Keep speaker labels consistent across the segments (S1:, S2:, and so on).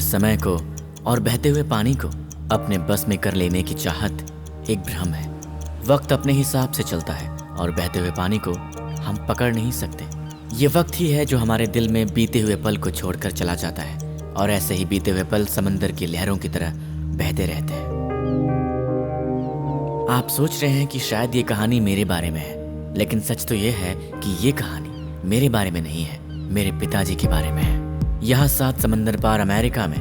S1: समय को और बहते हुए पानी को अपने बस में कर लेने की चाहत एक भ्रम है। वक्त अपने हिसाब से चलता है और बहते हुए पानी को हम पकड़ नहीं सकते। ये वक्त ही है जो हमारे दिल में बीते हुए पल को छोड़कर चला जाता है, और ऐसे ही बीते हुए पल समंदर की लहरों की तरह बहते रहते हैं। आप सोच रहे हैं कि शायद ये कहानी मेरे बारे में है, लेकिन सच तो ये है कि ये कहानी मेरे बारे में नहीं है, मेरे पिताजी के बारे में है। यहाँ 7 समंदर पार अमेरिका में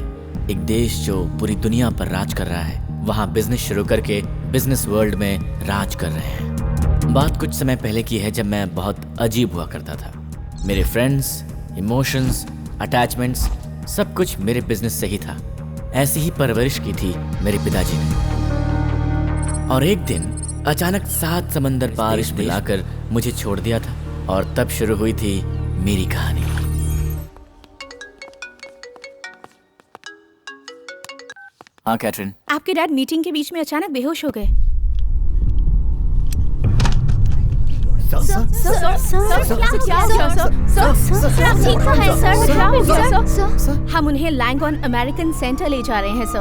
S1: एक देश जो पूरी दुनिया पर राज कर रहा है, वहाँ बिजनेस शुरू करके बिजनेस वर्ल्ड में राज कर रहे हैं। बात कुछ समय पहले की है, जब मैं बहुत अजीब हुआ करता था। मेरे फ्रेंड्स, इमोशंस, अटैचमेंट्स सब कुछ मेरे बिजनेस से ही था। ऐसी ही परवरिश की थी मेरे पिताजी ने। और एक दिन अचानक 7 समंदर पार मिलाकर मुझे छोड़ दिया था, और तब शुरू हुई थी मेरी कहानी। हाँ कैथरीन।
S2: आपके डैड मीटिंग के बीच में अचानक बेहोश हो गए। हम उन्हें लैंगॉन अमेरिकन सेंटर ले जा रहे हैं सर।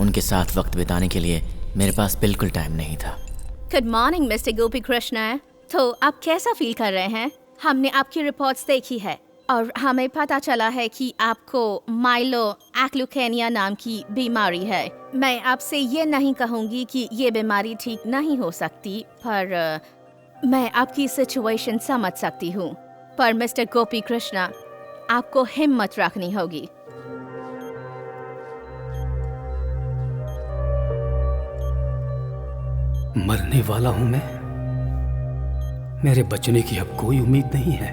S1: उनके साथ वक्त बिताने के लिए मेरे पास बिल्कुल टाइम नहीं था।
S2: गुड मॉर्निंग मिस्टर गोपी कृष्णा। तो आप कैसा फील कर रहे हैं? हमने आपकी रिपोर्ट्स देखी है और हमें पता चला है कि आपको माइलो एक्लुकेनिया नाम की बीमारी है। मैं आपसे ये नहीं कहूँगी कि ये बीमारी ठीक नहीं हो सकती, पर मैं आपकी सिचुएशन समझ सकती हूँ। पर मिस्टर गोपी कृष्णा, आपको हिम्मत रखनी होगी।
S3: मरने वाला हूं मैं। मेरे बचने की अब कोई उम्मीद नहीं है।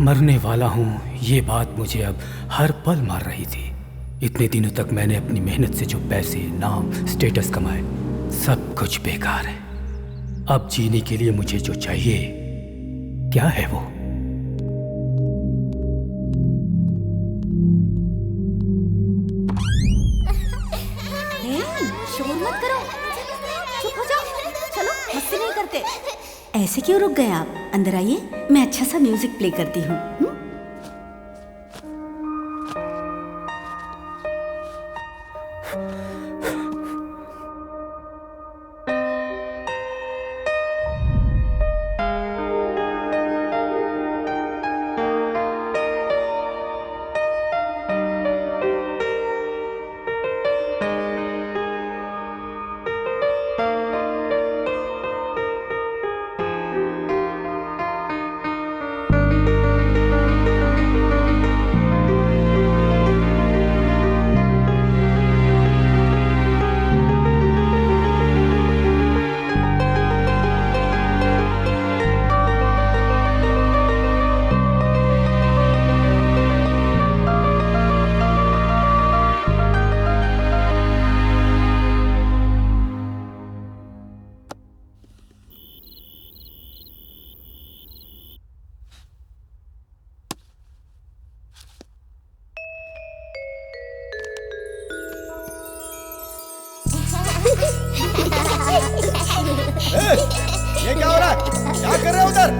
S3: मरने वाला हूं, ये बात मुझे अब हर पल मार रही थी। इतने दिनों तक मैंने अपनी मेहनत से जो पैसे, नाम, स्टेटस कमाए, सब कुछ बेकार है। अब जीने के लिए मुझे जो चाहिए, क्या है वो?
S4: शोर मत करो, चुप हो जाओ। चलो, मस्ती नहीं करते। ऐसे क्यों रुक गए आप? अंदर आइए, मैं अच्छा सा म्यूजिक प्ले करती हूँ।
S5: ये क्या हो रहा है? क्या कर रहे हो उधर?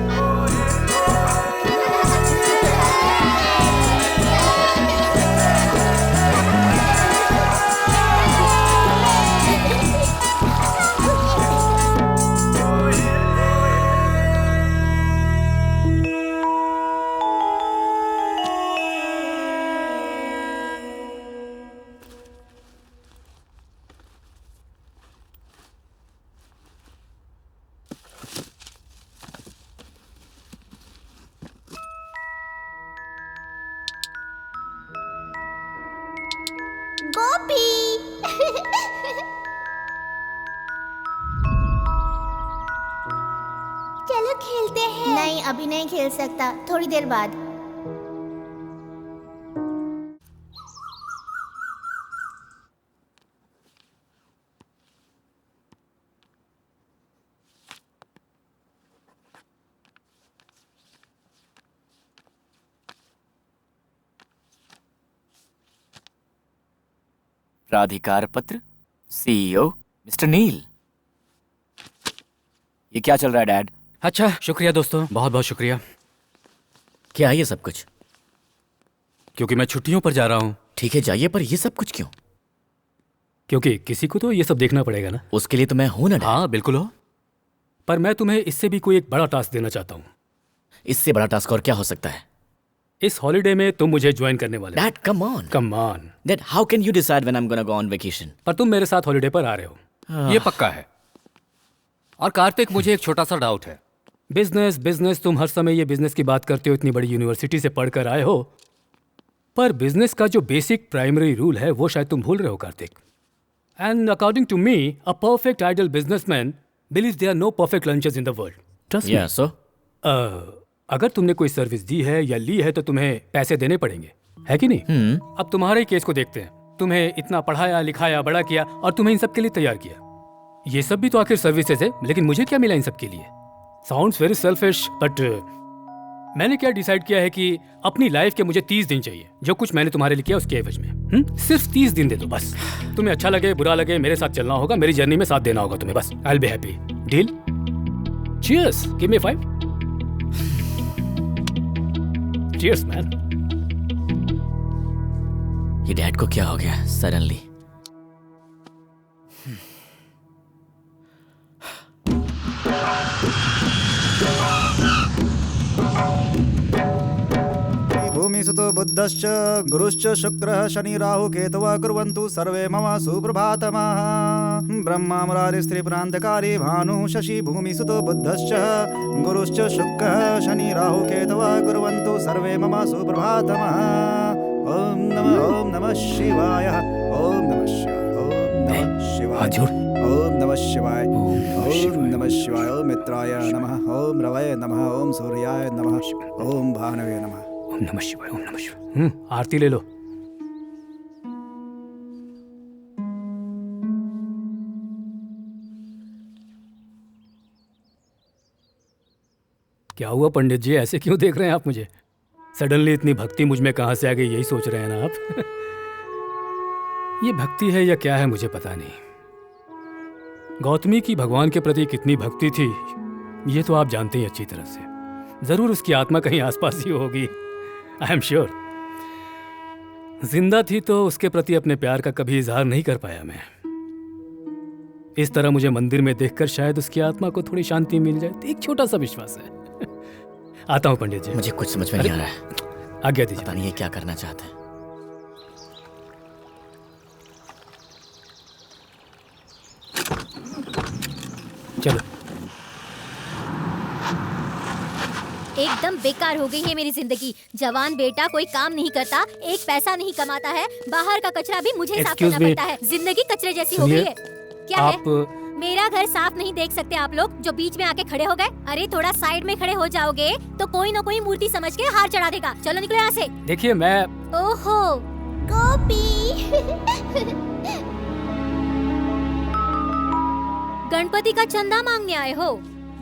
S6: गोपी चलो खेलते हैं। नहीं, अभी नहीं खेल सकता, थोड़ी देर बाद।
S1: प्राधिकार पत्र, सीईओ मिस्टर नील। ये क्या चल रहा है डैड?
S3: अच्छा, शुक्रिया दोस्तों, बहुत बहुत शुक्रिया।
S1: क्या है ये सब कुछ?
S3: क्योंकि मैं छुट्टियों पर जा रहा हूँ।
S1: ठीक है जाइए, पर ये सब कुछ क्यों?
S3: क्योंकि किसी को तो ये सब देखना पड़ेगा ना।
S1: उसके लिए तो मैं हूं ना डैड।
S3: हाँ बिल्कुल हो, पर मैं तुम्हें इससे भी कोई एक बड़ा टास्क देना चाहता हूँ।
S1: इससे बड़ा टास्क और क्या हो सकता है?
S3: इस हॉलिडे में तुम मुझे ज्वाइन करने वाले हो।
S1: Dad come on.
S3: Come on.
S1: Dad how can you decide when I am gonna go on vacation?
S3: पर तुम मेरे साथ हॉलिडे पर आ रहे हो, ये पक्का है। और कार्तिक, मुझे एक छोटा सा डाउट है। बिजनेस बिजनेस, तुम हर समय ये बिजनेस की बात करते हो, इतनी बड़ी यूनिवर्सिटी से पढ़कर आए हो, पर बिजनेस का जो बेसिक प्राइमरी रूल है वो शायद तुम भूल रहे हो Kartik. And according to me, a perfect ideal businessman believes there are no perfect lunches in the world. Trust
S1: या सो
S3: अगर तुमने कोई सर्विस दी है या ली है तो तुम्हें पैसे देने पड़ेंगे, है कि नहीं? अब तुम्हारे ही केस को देखते हैं। तुम्हें इतना पढ़ाया लिखाया बड़ा किया और तुम्हें इन सब के लिए तैयार किया। ये सब भी तो आखिर सर्विसेज है, लेकिन मुझे क्या मिला इन सब के लिए? साउंड्स वेरी सेल्फिश, बट मैंने क्या डिसाइड किया है कि अपनी लाइफ के मुझे 30 दिन चाहिए। जो कुछ मैंने तुम्हारे लिए किया उसके एवज में सिर्फ 30 दिन दे दो बस। तुम्हें अच्छा लगे बुरा लगे, मेरे साथ चलना होगा, मेरी जर्नी में साथ देना होगा तुम्हें, बस। I will be happy. Deal? Cheers, give me 5। Cheers man.
S1: ये डैड को क्या हो गया सडनली?
S5: भूमिसुतो बुद्धश्च गुरुश्च शुक्रः शनि राहु केतवः कुर्वन्तु सर्वे मम सुप्रभातमः। ब्रह्मा मुरारी स्त्रीपुरान्तकारी भानुः शशि भूमिसुतो बुद्धश्च गुरुश्च शुक्रः शनि राहु केतवः कुर्वन्तु सर्वे मम सुप्रभातमः। ओम नमः शिवाय, ओम नमः शिवाय, ओम नमः शिवाय, ओम नमः शिवाय, ओम नमः शिवाय, ओम मित्राय नमः, ओम रवये नमः, ओम सूर्याय नमः, ओम भानवे नमः।
S3: ओम नमः शिवाय, ओम नमः शिवाय। आरती ले लो। क्या हुआ पंडित जी, ऐसे क्यों देख रहे हैं आप मुझे? सडनली इतनी भक्ति मुझ में कहां से आ गई, यही सोच रहे हैं ना आप? ये भक्ति है या क्या है मुझे पता नहीं। गौतमी की भगवान के प्रति कितनी भक्ति थी ये तो आप जानते ही अच्छी तरह से। जरूर उसकी आत्मा कहीं आसपास ही होगी, आई एम श्योर। जिंदा थी तो उसके प्रति अपने प्यार का कभी इजहार नहीं कर पाया मैं। इस तरह मुझे मंदिर में देखकर शायद उसकी आत्मा को थोड़ी शांति मिल जाए, तो एक छोटा सा विश्वास है। आता हूं पंडित जी।
S1: मुझे कुछ समझ में नहीं आ रहा है।
S3: आज्ञा दीजिए।
S1: पता नहीं ये क्या करना चाहते हैं।
S3: चलो।
S6: एकदम बेकार हो गई है मेरी जिंदगी। जवान बेटा कोई काम नहीं करता, एक पैसा नहीं कमाता है, बाहर का कचरा भी मुझे साफ करना पड़ता है। जिंदगी कचरे जैसी हो गई है। क्या है? मेरा घर साफ नहीं देख सकते आप लोग जो बीच में आके खड़े हो गए? अरे थोड़ा साइड में खड़े हो जाओगे तो कोई ना कोई मूर्ति समझ के हार चढ़ा देगा। चलो निकलो यहाँ से।
S3: देखिए मैं।
S6: ओहो गोपी। गणपति का चंदा मांगने आए हो?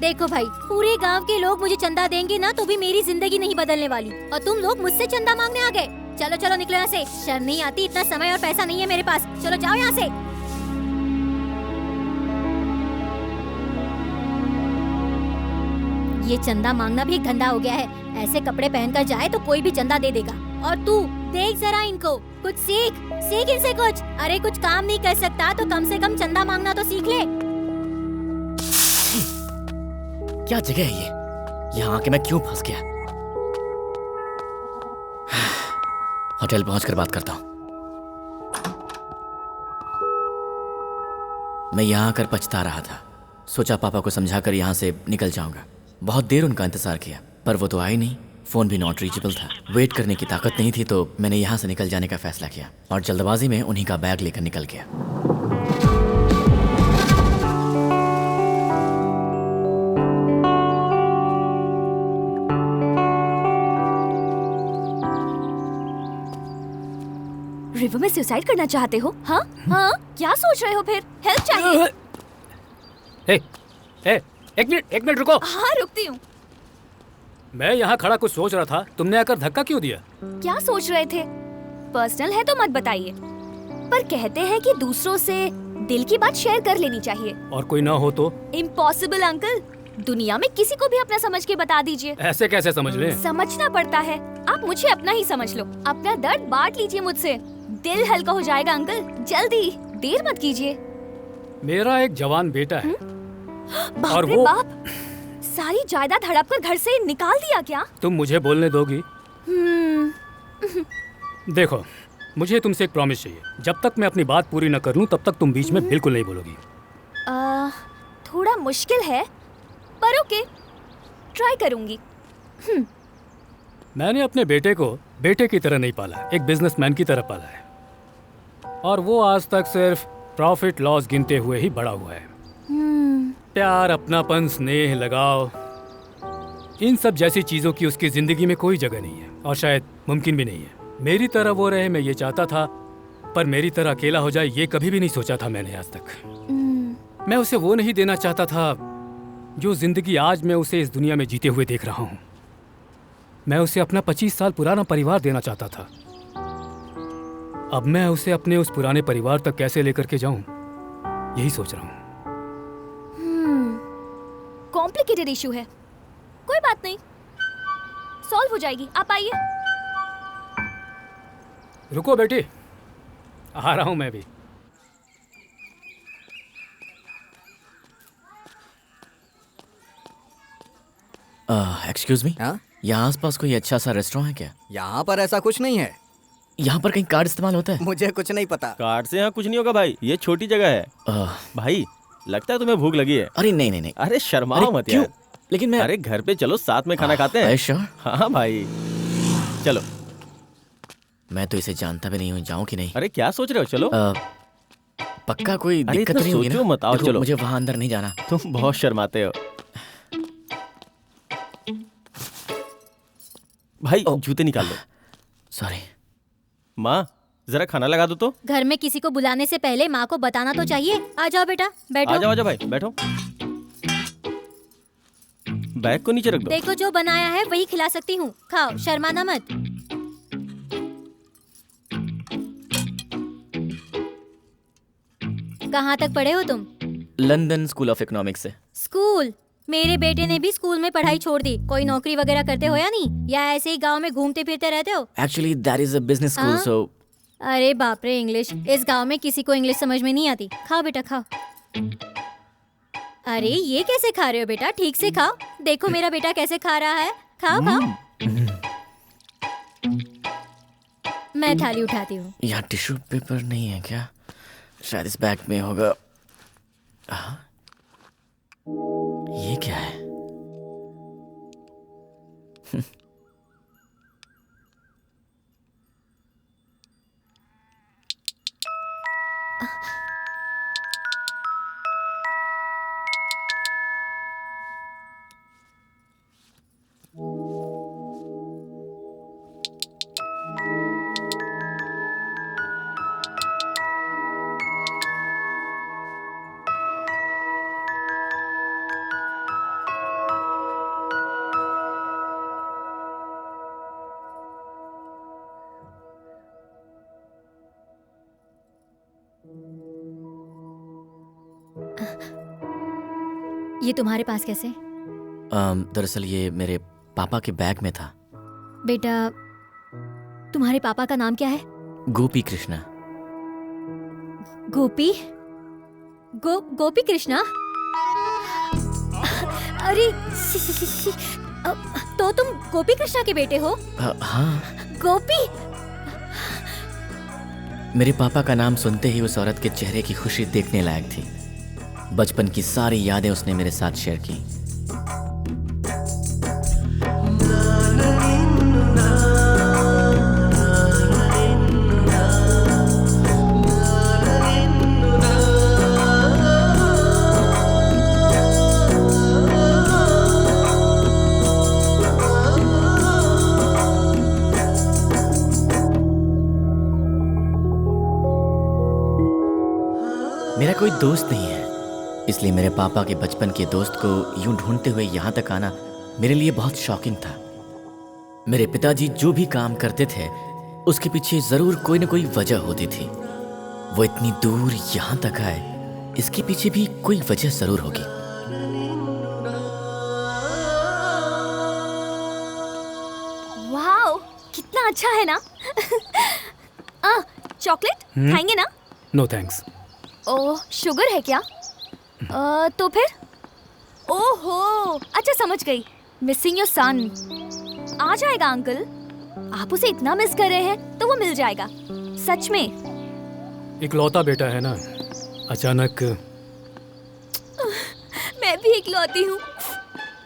S6: देखो भाई, पूरे गांव के लोग मुझे चंदा देंगे ना तो भी मेरी जिंदगी नहीं बदलने वाली, और तुम लोग मुझसे चंदा मांगने आ गए। चलो चलो निकलो यहाँ से। शर्म नहीं आती? इतना समय और पैसा नहीं है मेरे पास। चलो जाओ यहाँ से। ये चंदा मांगना भी एक धंधा हो गया है। ऐसे कपड़े पहनकर जाए तो कोई भी चंदा दे देगा। और तू देख जरा इनको, कुछ सीख इनसे कुछ। अरे कुछ काम नहीं कर सकता तो कम से कम चंदा मांगना तो सीख ले।
S1: क्या जगह है ये? यहाँ आके मैं क्यों फंस गया? होटल पहुंचकर बात करता हूँ। मैं यहाँ आकर पछता रहा था। सोचा पापा को समझाकर यहाँ से निकल जाऊंगा। बहुत देर उनका इंतजार किया पर वो तो आए नहीं। फोन भी नॉट रीचेबल था। वेट करने की ताकत नहीं थी तो मैंने यहाँ से निकल जाने का फैसला किया और जल्दबाजी में उन्हीं का बैग लेकर निकल गया।
S2: रिवर में सुसाइड करना चाहते हो? हाँ हाँ, क्या सोच रहे हो फिर? हेल्प चाहिए?
S3: एक मिनट रुको।
S2: हाँ रुकती हूँ।
S3: मैं यहाँ खड़ा कुछ सोच रहा था, तुमने आकर धक्का क्यों दिया?
S2: क्या सोच रहे थे? पर्सनल है तो मत बताइए, पर कहते हैं कि दूसरों से दिल की बात शेयर कर लेनी चाहिए।
S3: और कोई ना हो तो?
S2: Impossible uncle.
S7: दुनिया में किसी को भी अपना समझ के बता दीजिए।
S3: ऐसे कैसे समझ ले?
S7: समझना पड़ता है। आप मुझे अपना ही समझ लो। अपना दर्द बांट लीजिए मुझसे। दिल हल्का हो जाएगा अंकल। जल्दी, देर मत कीजिए।
S3: मेरा एक जवान बेटा है।
S7: बाप
S3: और
S7: रे
S3: वो
S7: बाप, सारी जायदाद हड़प कर घर से निकाल दिया क्या?
S3: तुम मुझे बोलने दोगी? देखो, मुझे तुमसे एक प्रॉमिस चाहिए। जब तक मैं अपनी बात पूरी न कर लूं तब तक तुम बीच में बिल्कुल नहीं बोलोगी।
S7: थोड़ा मुश्किल है पर ओके, ट्राई करूंगी।
S3: मैंने अपने बेटे को बेटे की तरह नहीं पाला, एक बिजनेसमैन की तरह पाला है। और वो आज तक सिर्फ प्रॉफिट लॉस गिनते हुए ही बड़ा हुआ है। प्यार, अपनापन, स्नेह, लगाव, इन सब जैसी चीजों की उसकी जिंदगी में कोई जगह नहीं है और शायद मुमकिन भी नहीं है। मेरी तरह वो रहे, मैं ये चाहता था, पर मेरी तरह अकेला हो जाए ये कभी भी नहीं सोचा था मैंने आज तक। मैं उसे वो नहीं देना चाहता था जो जिंदगी आज मैं उसे इस दुनिया में जीते हुए देख रहा हूँ। मैं उसे अपना 25 साल पुराना परिवार देना चाहता था। अब मैं उसे अपने उस पुराने परिवार तक कैसे लेकर के जाऊं, यही सोच रहा हूँ।
S7: कॉम्प्लिकेटेड इशू है, कोई बात नहीं, सॉल्व हो जाएगी। आप आइए।
S3: रुको बेटी, आ रहा हूं मैं भी।
S1: एक्सक्यूज मी,
S8: हाँ?
S1: यहाँ आसपास कोई अच्छा सा रेस्टोरेंट है क्या?
S8: यहाँ पर ऐसा कुछ नहीं है।
S1: यहाँ पर कहीं कार्ड इस्तेमाल होता है?
S8: मुझे कुछ नहीं पता।
S9: कार्ड से यहाँ कुछ नहीं होगा भाई, ये छोटी जगह है। भाई लगता है तुम्हें भूख लगी है।
S1: अरे नहीं नहीं नहीं।
S9: अरे शर्माओ मत
S1: क्यों?
S9: यार।
S1: लेकिन मैं
S9: अरे घर पे चलो, साथ में खाना खाते हैं।
S1: श्योर?
S9: हाँ भाई चलो।
S1: मैं तो इसे जानता भी नहीं हूँ, जाऊँ कि नहीं?
S9: अरे क्या सोच रहे हो, चलो।
S1: पक्का कोई
S9: अरे
S1: दिक्कत
S9: इतना
S1: नहीं होगी
S9: सोचो
S1: ना?
S9: मत, आओ
S1: देखो,
S9: चलो।
S1: मुझे वहाँ अंदर नहीं जाना।
S9: तुम बहुत शर्माते हो भाई। जूते निकाल लो।
S1: सॉरी।
S9: माँ जरा खाना लगा दो तो।
S6: घर में किसी को बुलाने से पहले माँ को बताना तो चाहिए। आ जाओ बेटा, बैठो।
S9: आ जाओ भाई, बैठो। बैग को नीचे रख दो।
S6: देखो जो बनाया है वही खिला सकती हूँ, खाओ, शर्माना मत। कहाँ तक पढ़े हो तुम?
S1: लंदन स्कूल ऑफ इकोनॉमिक्स से।
S6: स्कूल? मेरे बेटे ने भी स्कूल में पढ़ाई छोड़ दी। कोई नौकरी वगैरह करते हो या नहीं, या ऐसे ही गांव में घूमते फिरते रहते हो?
S1: Actually that is a business school,
S6: हाँ?
S1: सो।
S6: अरे बाप रे, इंग्लिश! इस गांव में किसी को इंग्लिश समझ में नहीं आती। खाओ बेटा, खाओ। अरे ये कैसे खा रहे हो बेटा? ठीक से खाओ। देखो मेरा बेटा कैसे खा रहा है। खाओ खाओ। मैं थाली उठाती हूँ।
S1: यहाँ टिश्यू पेपर नहीं है क्या? शायद इस बैग में होगा। ये क्या है?
S6: ये तुम्हारे पास कैसे?
S1: दरअसल ये मेरे पापा के बैग में था।
S6: बेटा, तुम्हारे पापा का नाम क्या है?
S1: गोपी कृष्णा।
S6: गोपी? गोपी कृष्णा? अरे तो तुम गोपी कृष्णा के बेटे हो?
S1: हाँ।
S6: गोपी?
S1: मेरे पापा का नाम सुनते ही उस औरत के चेहरे की खुशी देखने लायक थी। बचपन की सारी यादें उसने मेरे साथ शेयर की। मेरा कोई दोस्त नहीं है, इसलिए मेरे पापा के बचपन के दोस्त को यूं ढूंढते हुए यहाँ तक आना मेरे लिए बहुत शॉकिंग था। मेरे पिताजी जो भी काम करते थे उसके पीछे जरूर कोई न कोई वजह होती थी। वो इतनी दूर यहाँ तक आए, इसके पीछे भी कोई वजह जरूर होगी।
S7: वाओ, कितना अच्छा है ना। चॉकलेट खाएंगे ना?
S3: No thanks.
S7: ओह, शुगर है क्या? तो फिर? ओहो, अच्छा समझ गई। Missing your son. आ जाएगा अंकल। आप उसे इतना मिस कर रहे हैं तो वो मिल जाएगा, सच में।
S3: इकलौता बेटा है ना, अचानक।
S7: मैं भी इकलौती हूँ।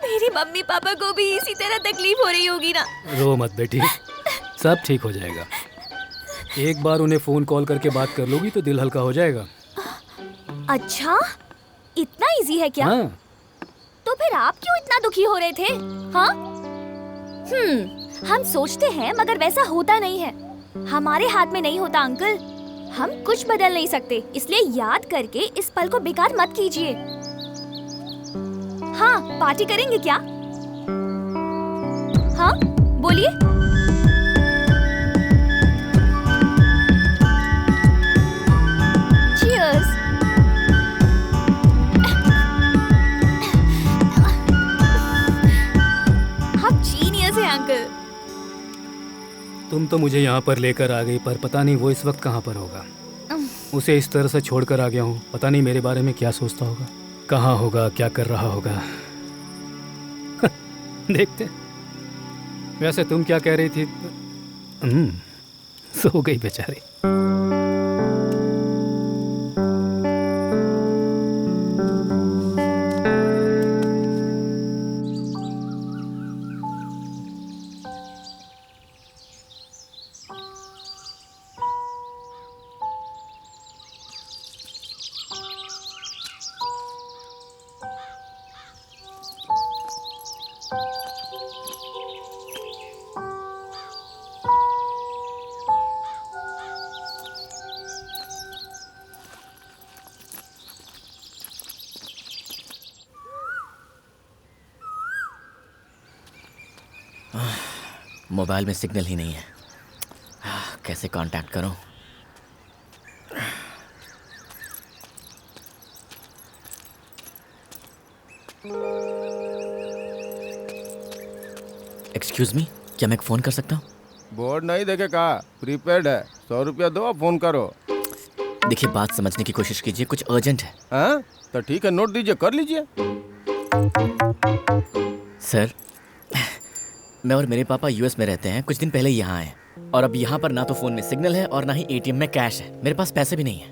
S7: मेरी मम्मी पापा को भी इसी तरह तकलीफ हो रही होगी ना।
S3: रो मत बेटी, सब ठीक हो जाएगा। एक बार उन्हें फोन कॉल करके बात कर लोगी तो दिल हल्का हो जाएगा।
S7: अच्छा, इतना इजी है क्या?
S3: हाँ।
S7: तो फिर आप क्यों इतना दुखी हो रहे थे? हाँ? हम सोचते हैं मगर वैसा होता नहीं है। हमारे हाथ में नहीं होता अंकल। हम कुछ बदल नहीं सकते, इसलिए याद करके इस पल को बेकार मत कीजिए। हाँ, पार्टी करेंगे क्या? हाँ, बोलिए। Cheers. आप जीनियस हैं अंकल।
S3: तुम तो मुझे यहाँ पर लेकर आ गई, पर पता नहीं वो इस वक्त कहाँ पर होगा। उसे इस तरह से छोड़कर आ गया हूँ, पता नहीं मेरे बारे में क्या सोचता होगा, कहाँ होगा, क्या कर रहा होगा। देखते। वैसे तुम क्या कह रही थी? सो गई बेचारी।
S1: मोबाइल में सिग्नल ही नहीं है। कैसे कांटेक्ट करूं? एक्सक्यूज मी, क्या मैं फोन कर सकता हूँ?
S10: बोर्ड नहीं देखे कहा, प्रीपेड है। 100 रुपया दो, फोन करो।
S1: देखिए, बात समझने की कोशिश कीजिए, कुछ अर्जेंट है।
S10: हाँ? तो ठीक है, नोट दीजिए, कर लीजिए।
S1: सर, मैं और मेरे पापा यूएस में रहते हैं, कुछ दिन पहले यहाँ आए, और अब यहाँ पर ना तो फोन में सिग्नल है और ना ही एटीएम में कैश है। मेरे पास पैसे भी नहीं है।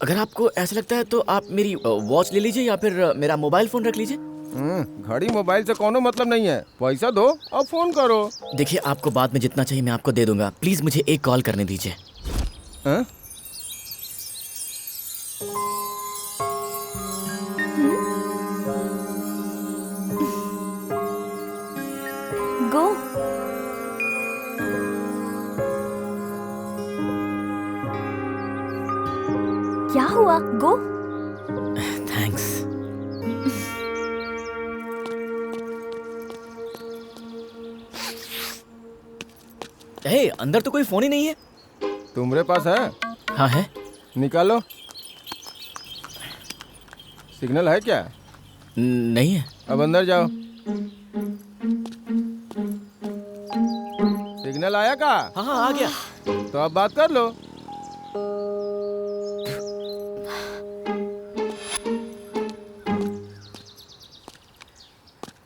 S1: अगर आपको ऐसा लगता है तो आप मेरी वॉच ले लीजिए या फिर मेरा मोबाइल फोन रख लीजिए।
S10: घड़ी मोबाइल से कोनो मतलब नहीं है। पैसा दो और फोन करो।
S1: देखिए, आपको बाद में जितना चाहिए मैं आपको दे दूंगा। प्लीज मुझे एक कॉल करने दीजिए।
S10: हाँ?
S7: गो। क्या हुआ? गो।
S1: थैंक्स। हे, अंदर तो कोई फोन ही नहीं है।
S10: तुम्हारे पास है?
S1: हाँ है।
S10: निकालो। सिग्नल है क्या?
S1: नहीं है।
S10: अब अंदर जाओ। सिग्नल आया का?
S1: हाँ हाँ, आ गया।
S10: तो अब बात कर लो।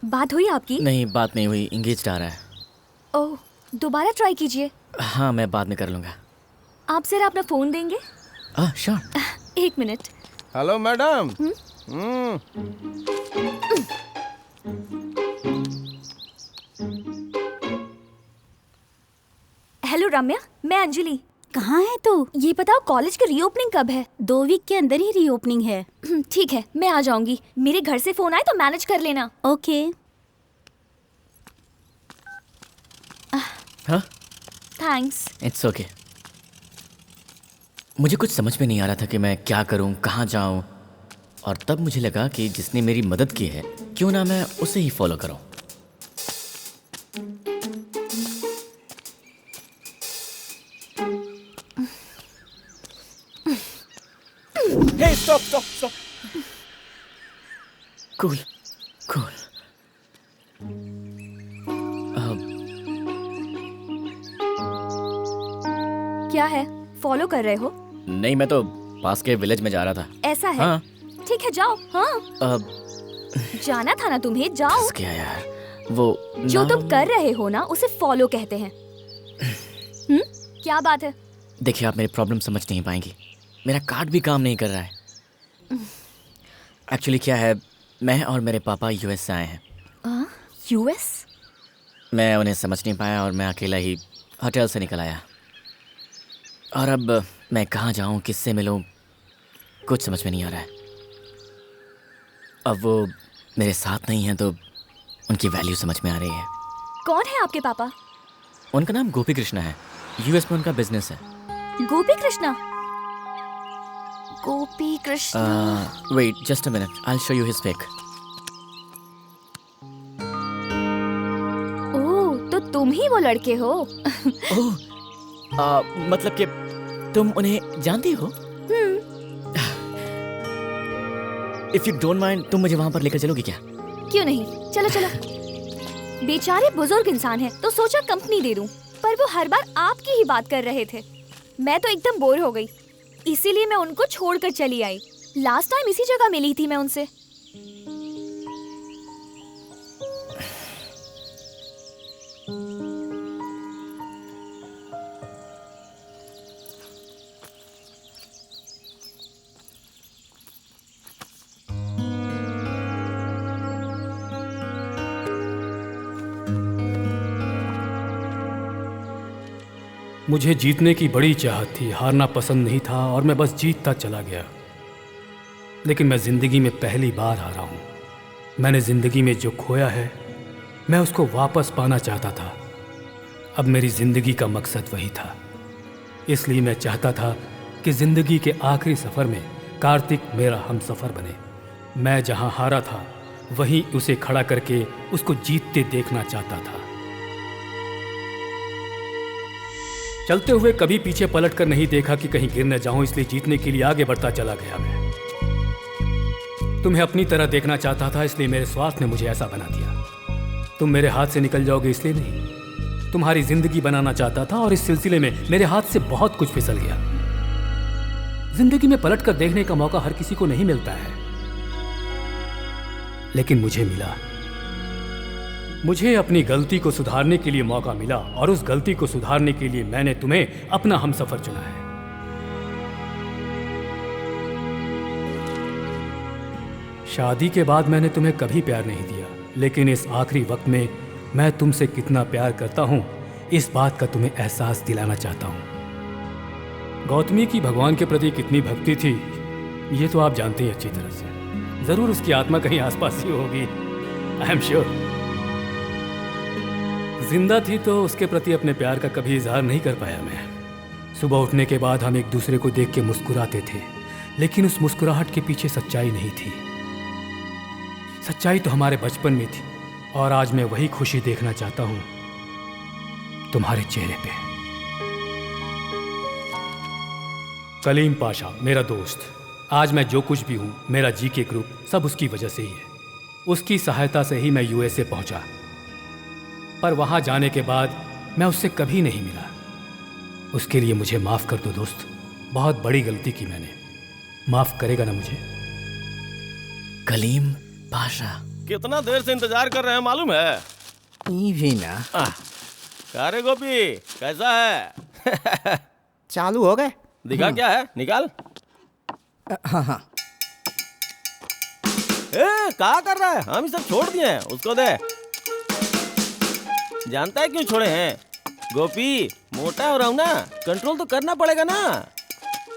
S7: बात हुई आपकी?
S1: नहीं, बात नहीं हुई। इंगेज्ड आ रहा है।
S7: ओह, दोबारा ट्राई कीजिए।
S1: हाँ, मैं बाद में कर लूंगा।
S7: आप जरा अपना फोन देंगे?
S1: श्योर।
S7: एक मिनट।
S10: Hello madam.
S7: हेलो रम्या, मैं अंजलि।
S4: कहाँ है तू?
S7: ये बताओ, कॉलेज की रीओपनिंग कब है?
S4: 2 वीक के अंदर ही रीओपनिंग है।
S7: ठीक है, मैं आ जाऊंगी। मेरे घर से फोन आए तो मैनेज कर लेना।
S4: ओके।
S1: हाँ?
S7: थैंक्स।
S1: It's okay. मुझे कुछ समझ में नहीं आ रहा था कि मैं क्या करूं, कहाँ जाऊं, और तब मुझे लगा कि जिसने मेरी मदद की है, क्यों ना मैं उसे ही फॉलो करूं।
S9: Hey, stop.
S1: कूल।
S7: क्या है, फॉलो कर रहे हो?
S1: नहीं, मैं तो पास के विलेज में जा रहा था।
S7: ऐसा है?
S1: हाँ।
S7: ठीक है, जाओ। हाँ, जाना था ना तुम्हें, जाओ।
S1: क्या यार, वो
S7: जो तुम कर रहे हो ना उसे फॉलो कहते हैं। क्या बात है?
S1: देखिए, आप मेरी प्रॉब्लम समझ नहीं पाएंगी। मेरा कार्ड भी काम नहीं कर रहा है। एक्चुअली क्या है, मैं और मेरे पापा यूएस से आए हैं।
S7: यूएस?
S1: मैं उन्हें समझ नहीं पाया और मैं अकेला ही होटल से निकल आया। और अब मैं कहाँ जाऊँ, किससे मिलूँ, कुछ समझ में नहीं आ रहा है। अब वो मेरे साथ नहीं हैं तो उनकी वैल्यू समझ में आ रही है।
S7: कौन है आपके पापा?
S1: उनका नाम गोपी कृष्णा है। यूएस में उनका बिजनेस है।
S7: Gopi Krishna? Gopi Krishna?
S1: Wait just a minute, I will show you his pic.
S7: Oh, तो तुम ही वो लड़के हो।
S1: ओह, मतलब कि तुम उन्हें जानती हो? इफ यू डोंट माइंड, तुम मुझे वहाँ पर लेकर चलोगी क्या?
S7: क्यों नहीं, चलो चलो। बेचारे बुजुर्ग इंसान हैं, तो सोचा कंपनी दे दूं, पर वो हर बार आपकी ही बात कर रहे थे। मैं तो एकदम बोर हो गई, इसीलिए मैं उनको छोड़कर चली आई। लास्ट टाइम इसी जगह मिली थी मैं उनसे।
S3: मुझे जीतने की बड़ी चाहत थी, हारना पसंद नहीं था और मैं बस जीतता चला गया। लेकिन मैं ज़िंदगी में पहली बार हारा हूँ। मैंने ज़िंदगी में जो खोया है, मैं उसको वापस पाना चाहता था। अब मेरी ज़िंदगी का मकसद वही था। इसलिए मैं चाहता था कि ज़िंदगी के आखिरी सफ़र में कार्तिक मेरा हमसफ़र बने। मैं जहाँ हारा था, वहीं उसे खड़ा करके उसको जीतते देखना चाहता था। चलते हुए कभी पीछे पलटकर नहीं देखा कि कहीं गिर न जाऊं, इसलिए जीतने के लिए आगे बढ़ता चला गया। मैं तुम्हें अपनी तरह देखना चाहता था, इसलिए मेरे स्वार्थ ने मुझे ऐसा बना दिया। तुम मेरे हाथ से निकल जाओगे इसलिए नहीं, तुम्हारी जिंदगी बनाना चाहता था और इस सिलसिले में मेरे हाथ से बहुत कुछ फिसल गया। जिंदगी में पलटकर देखने का मौका हर किसी को नहीं मिलता है, लेकिन मुझे मिला। मुझे अपनी गलती को सुधारने के लिए मौका मिला और उस गलती को सुधारने के लिए मैंने तुम्हें अपना हमसफर चुना है। शादी के बाद मैंने तुम्हें कभी प्यार नहीं दिया, लेकिन इस आखिरी वक्त में मैं तुमसे कितना प्यार करता हूं, इस बात का तुम्हें एहसास दिलाना चाहता हूं। गौतमी की भगवान के प्रति कितनी भक्ति थी, ये तो आप जानते ही अच्छी तरह से। जरूर उसकी आत्मा कहीं आसपास ही होगी, आई एम श्योर। जिंदा थी तो उसके प्रति अपने प्यार का कभी इजहार नहीं कर पाया मैं। सुबह उठने के बाद हम एक दूसरे को देख के मुस्कुराते थे, लेकिन उस मुस्कुराहट के पीछे सच्चाई नहीं थी। सच्चाई तो हमारे बचपन में थी और आज मैं वही खुशी देखना चाहता हूं तुम्हारे चेहरे पे। कलीम पाशा मेरा दोस्त, आज मैं जो कुछ भी हूं, मेरा जीके ग्रुप, सब उसकी वजह से ही है। उसकी सहायता से ही मैं यूएसए पहुंचा, पर वहां जाने के बाद मैं उससे कभी नहीं मिला। उसके लिए मुझे माफ कर दो दोस्त, बहुत बड़ी गलती की मैंने। माफ करेगा ना मुझे?
S1: कलीम पाशा,
S9: कितना देर से इंतजार कर रहे हैं मालूम है?
S8: भी ना।
S9: क्या रे गोपी, कैसा है?
S8: चालू हो गए?
S9: दिखा क्या है, निकाल।
S8: हाँ हाँ।
S9: क्या कर रहा है? हम ही सब छोड़ दिए हैं, उसको दे। जानता है क्यों छोड़े हैं? गोपी, मोटा हो रहा हूं ना, कंट्रोल तो करना पड़ेगा ना।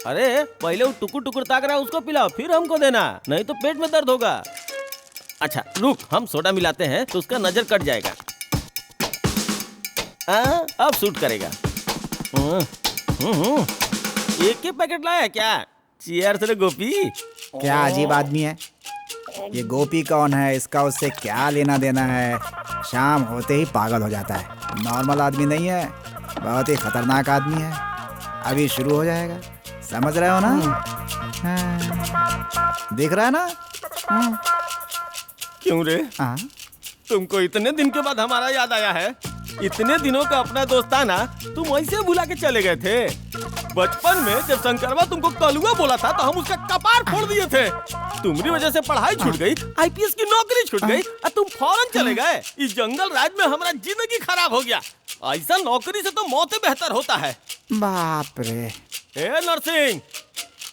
S9: अरे पहले वो टुकुर टुकुर ताक रहा है, उसको पिलाओ, फिर हमको देना, नहीं तो पेट में दर्द होगा। अच्छा रुक, हम सोडा मिलाते हैं तो उसका नजर कट जाएगा। अब सूट करेगा। एक ही पैकेट लाया क्या? चीयर्स रे गोपी।
S5: क्या अजीब आदमी है ये। गोपी कौन है, इसका उससे क्या लेना देना है? शाम होते ही पागल हो जाता है। नॉर्मल आदमी नहीं है, बहुत ही खतरनाक आदमी है। अभी शुरू हो जाएगा, समझ रहे हो ना? दिख रहा है ना?
S9: क्यों रे? तुमको इतने दिन के बाद हमारा याद आया है? इतने दिनों का अपना दोस्ताना तुम ऐसे भुला के चले गए थे। बचपन में जब शंकरवा तुमको कलुआ बोला था तो हम उसका कपार फोड़ दिए थे। तुम्हारी वजह से पढ़ाई छूट गई, आईपीएस की नौकरी छूट गई और तुम फौरन चले गए। इस जंगल राज में हमारा जिंदगी खराब हो गया। ऐसा नौकरी से तो मौत ही बेहतर होता है।
S8: बाप रे।
S9: ए नरसिंह,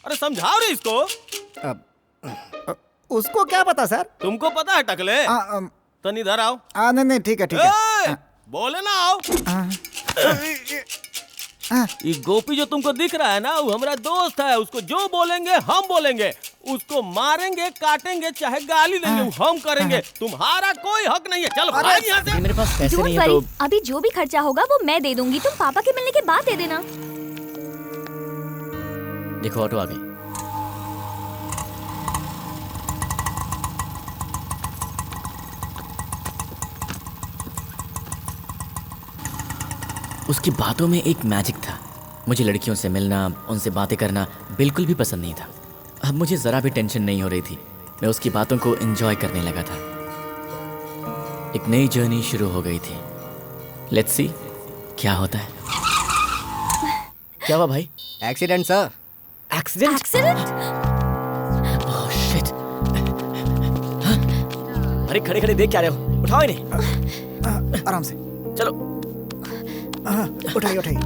S9: अरे समझाओ रे इसको।
S5: उसको क्या पता सर?
S9: तुमको पता है टकले? तनी इधर आओ।
S5: नहीं ठीक है ठीक है।
S9: बोले ना आओ। ये गोपी जो तुमको दिख रहा है ना, वो हमारा दोस्त है। उसको जो बोलेंगे हम बोलेंगे, उसको मारेंगे काटेंगे चाहे गाली देंगे वो हम करेंगे। तुम्हारा कोई हक नहीं है। चलो भाग यहाँ से।
S1: मेरे पास पैसे नहीं है
S7: तो
S1: तो
S7: अभी जो भी खर्चा होगा वो मैं दे दूंगी, तुम पापा के मिलने के बाद दे देना।
S1: देखो ऑटो आ गई। उसकी बातों में एक मैजिक था। मुझे लड़कियों से मिलना, उनसे बातें करना बिल्कुल भी पसंद नहीं था। अब मुझे ज़रा भी टेंशन नहीं हो रही थी। मैं उसकी बातों को एंजॉय करने लगा था। एक नई जर्नी शुरू हो गई थी। लेट्स सी क्या होता है। क्या हुआ भाई?
S8: Accident sir.
S1: Accident? Oh shit. अरे खड़े खड़े देख क्या रहे हो? उठाओ इन्हें।
S5: आराम से
S1: चलो।
S5: उठाइए उठाइए।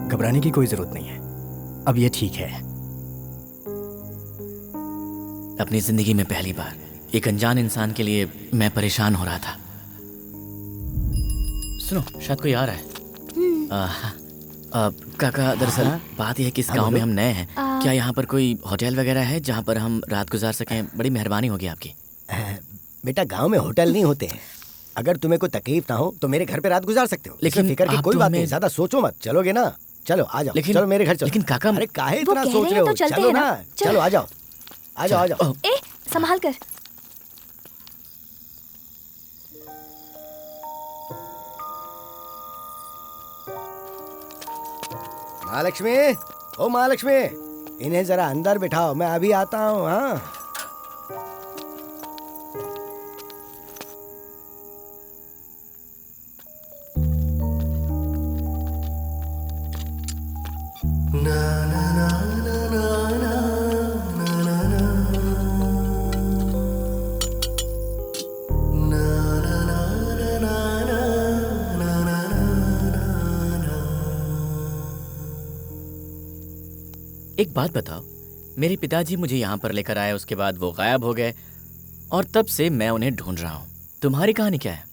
S8: घबराने की कोई जरूरत नहीं है, अब ये ठीक है।
S1: अपनी जिंदगी में पहली बार एक अनजान इंसान के लिए मैं परेशान हो रहा था। सुनो, शायद कोई आ रहा है। काका, दरअसल बात यह है कि इस गांव में हम नए हैं। क्या यहाँ पर कोई होटल वगैरह है जहाँ पर हम रात गुजार सकें? बड़ी मेहरबानी होगी आपकी।
S11: बेटा गांव में होटल नहीं होते हैं। अगर तुम्हें कोई तकलीफ ना हो तो मेरे घर पे रात गुजार सकते हो।
S1: लेकिन
S11: फिक्र की
S1: आप
S11: कोई
S1: तो
S11: बात
S1: हमें-
S11: नहीं, ज्यादा सोचो मत। चलोगे ना? चलो आ जाओ।
S1: लेकिन-
S11: चलो मेरे घर चलो।
S1: लेकिन काका-
S11: अरे काहे
S7: वो
S11: इतना
S7: कह
S11: सोच
S7: रहे
S11: रहे
S7: हैं
S11: हो?
S7: तो चलते
S11: चलो
S7: हैं
S11: ना,
S7: ना।
S11: चलो आ जाओ आ जाओ आ जाओ।
S7: ए, संभाल कर।
S11: महालक्ष्मी, ओ महालक्ष्मी, इन्हें जरा अंदर बिठाओ, मैं अभी आता हूँ। हाँ
S1: एक बात बताओ, मेरे पिताजी मुझे यहाँ पर लेकर आए, उसके बाद वो गायब हो गए और तब से मैं उन्हें ढूंढ रहा हूँ। तुम्हारी कहानी क्या है?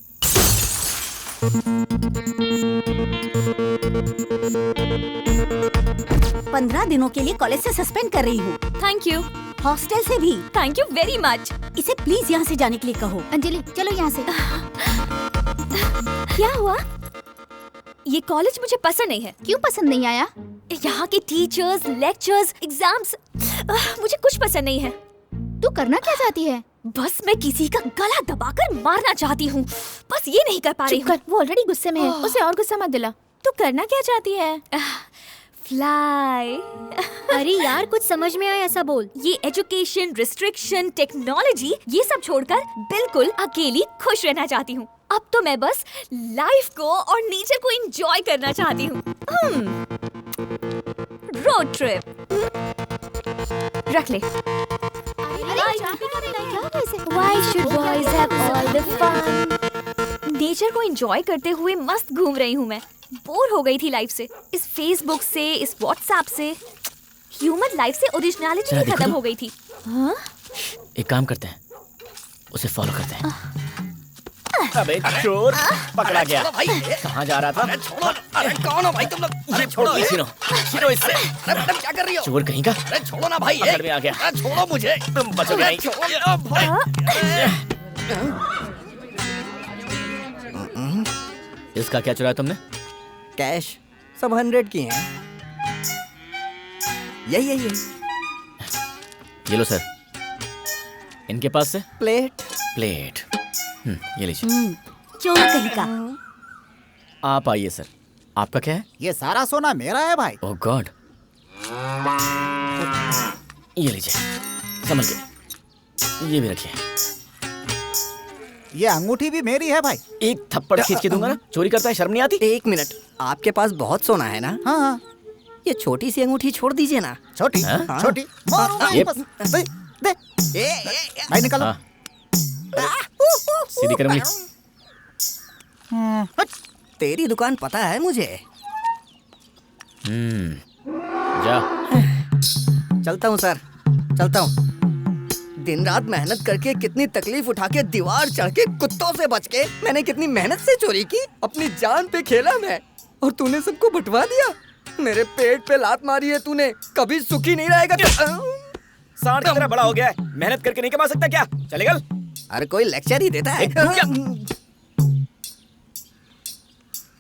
S4: पंद्रह दिनों के लिए कॉलेज से सस्पेंड कर रही हूँ।
S7: Thank you.
S4: हॉस्टल से भी।
S7: Thank you very much.
S4: इसे प्लीज यहाँ से जाने के लिए कहो।
S2: अंजलि चलो यहाँ से।
S7: क्या हुआ? ये कॉलेज मुझे पसंद नहीं है।
S2: क्यों पसंद नहीं आया?
S7: यहाँ के टीचर्स, लेक्चर्स, एग्जाम्स, मुझे कुछ पसंद नहीं है।
S2: तू करना क्या चाहती है?
S7: बस मैं किसी का गला दबाकर मारना चाहती हूँ, बस ये नहीं कर पा रही
S2: चुप
S7: हूँ।
S2: कर, वो ऑलरेडी गुस्से में है। उसे और गुस्सा मत दिला।
S7: तू करना क्या चाहती है? फ्लाई।
S6: अरे यार कुछ समझ में आया ऐसा बोल।
S7: ये एजुकेशन, रिस्ट्रिक्शन, टेक्नोलॉजी, ये सब छोड़कर बिल्कुल अकेली खुश रहना चाहती हूँ। अब तो मैं बस लाइफ को और नेचर को एंजॉय करना चाहती हूँ। रोड ट्रिप रख ले। Why should boys have all the fun? Nature को एंजॉय करते हुए मस्त घूम रही हूँ मैं। बोर हो गई थी लाइफ से, इस फेसबुक से, इस व्हाट्सएप से। ह्यूमन लाइफ से ओरिजिनलिटी
S1: जरा
S7: ही
S1: देखो
S7: खत्म
S1: तो।
S7: हो गई थी। हाँ?
S1: एक काम करते हैं, उसे फॉलो करते हैं।
S8: अबे चोर पकड़ा गया। कहाँ जा रहा था?
S11: अरे कौन हो भाई तुम लोग?
S8: ये छोड़ो इसे, छिड़ो इससे।
S11: अरे मैडम क्या कर रही हो?
S1: चोर कहीं का।
S11: अरे छोड़ो ना भाई।
S8: पकड़ में आ गया।
S11: अरे छोड़ो मुझे।
S8: तुम बचोगे नहीं।
S1: इसका क्या चुराया तुमने?
S8: कैश सब 100 की हैं। यही
S1: ये लो सर। इनके पास से
S12: प्लेट।
S1: प्लेट। ये लीजिए।
S4: चोर कहीं का।
S1: आप आइए सर, आपका क्या है?
S5: ये सारा सोना मेरा है भाई।
S1: ओह गॉड। ये लीजिए, समझ गए। ये भी रखिए।
S5: ये अंगूठी भी मेरी है भाई।
S1: एक थप्पड़ खींच के दूंगा ना। चोरी करता है, शर्म नहीं आती?
S12: एक मिनट, आपके पास बहुत सोना है ना?
S5: हाँ।
S12: ये छोटी सी अंगूठी छोड़ दीजिए ना।
S5: छोटी?
S12: हाँ?
S5: छोटी?
S1: ये
S5: दे, दे। भाई निकालो।
S1: हाँ। सीधी कर उंगली।
S12: तेरी दुकान पता है मुझे।
S1: जा।
S12: चलता हूँ सर, चलता हूँ। दिन रात मेहनत करके, कितनी तकलीफ उठा के, दीवार चढ़ के, कुत्तों से बच के, मैंने कितनी मेहनत से चोरी की। अपनी जान पे खेला मैं, और तूने सबको बंटवा दिया। मेरे पेट पे लात मारी है तूने। कभी सुखी नहीं रहेगा।
S1: सांड की तरह बड़ा हो गया है, मेहनत करके नहीं कमा सकता क्या? चले गल।
S12: अरे कोई लेक्चर ही देता है।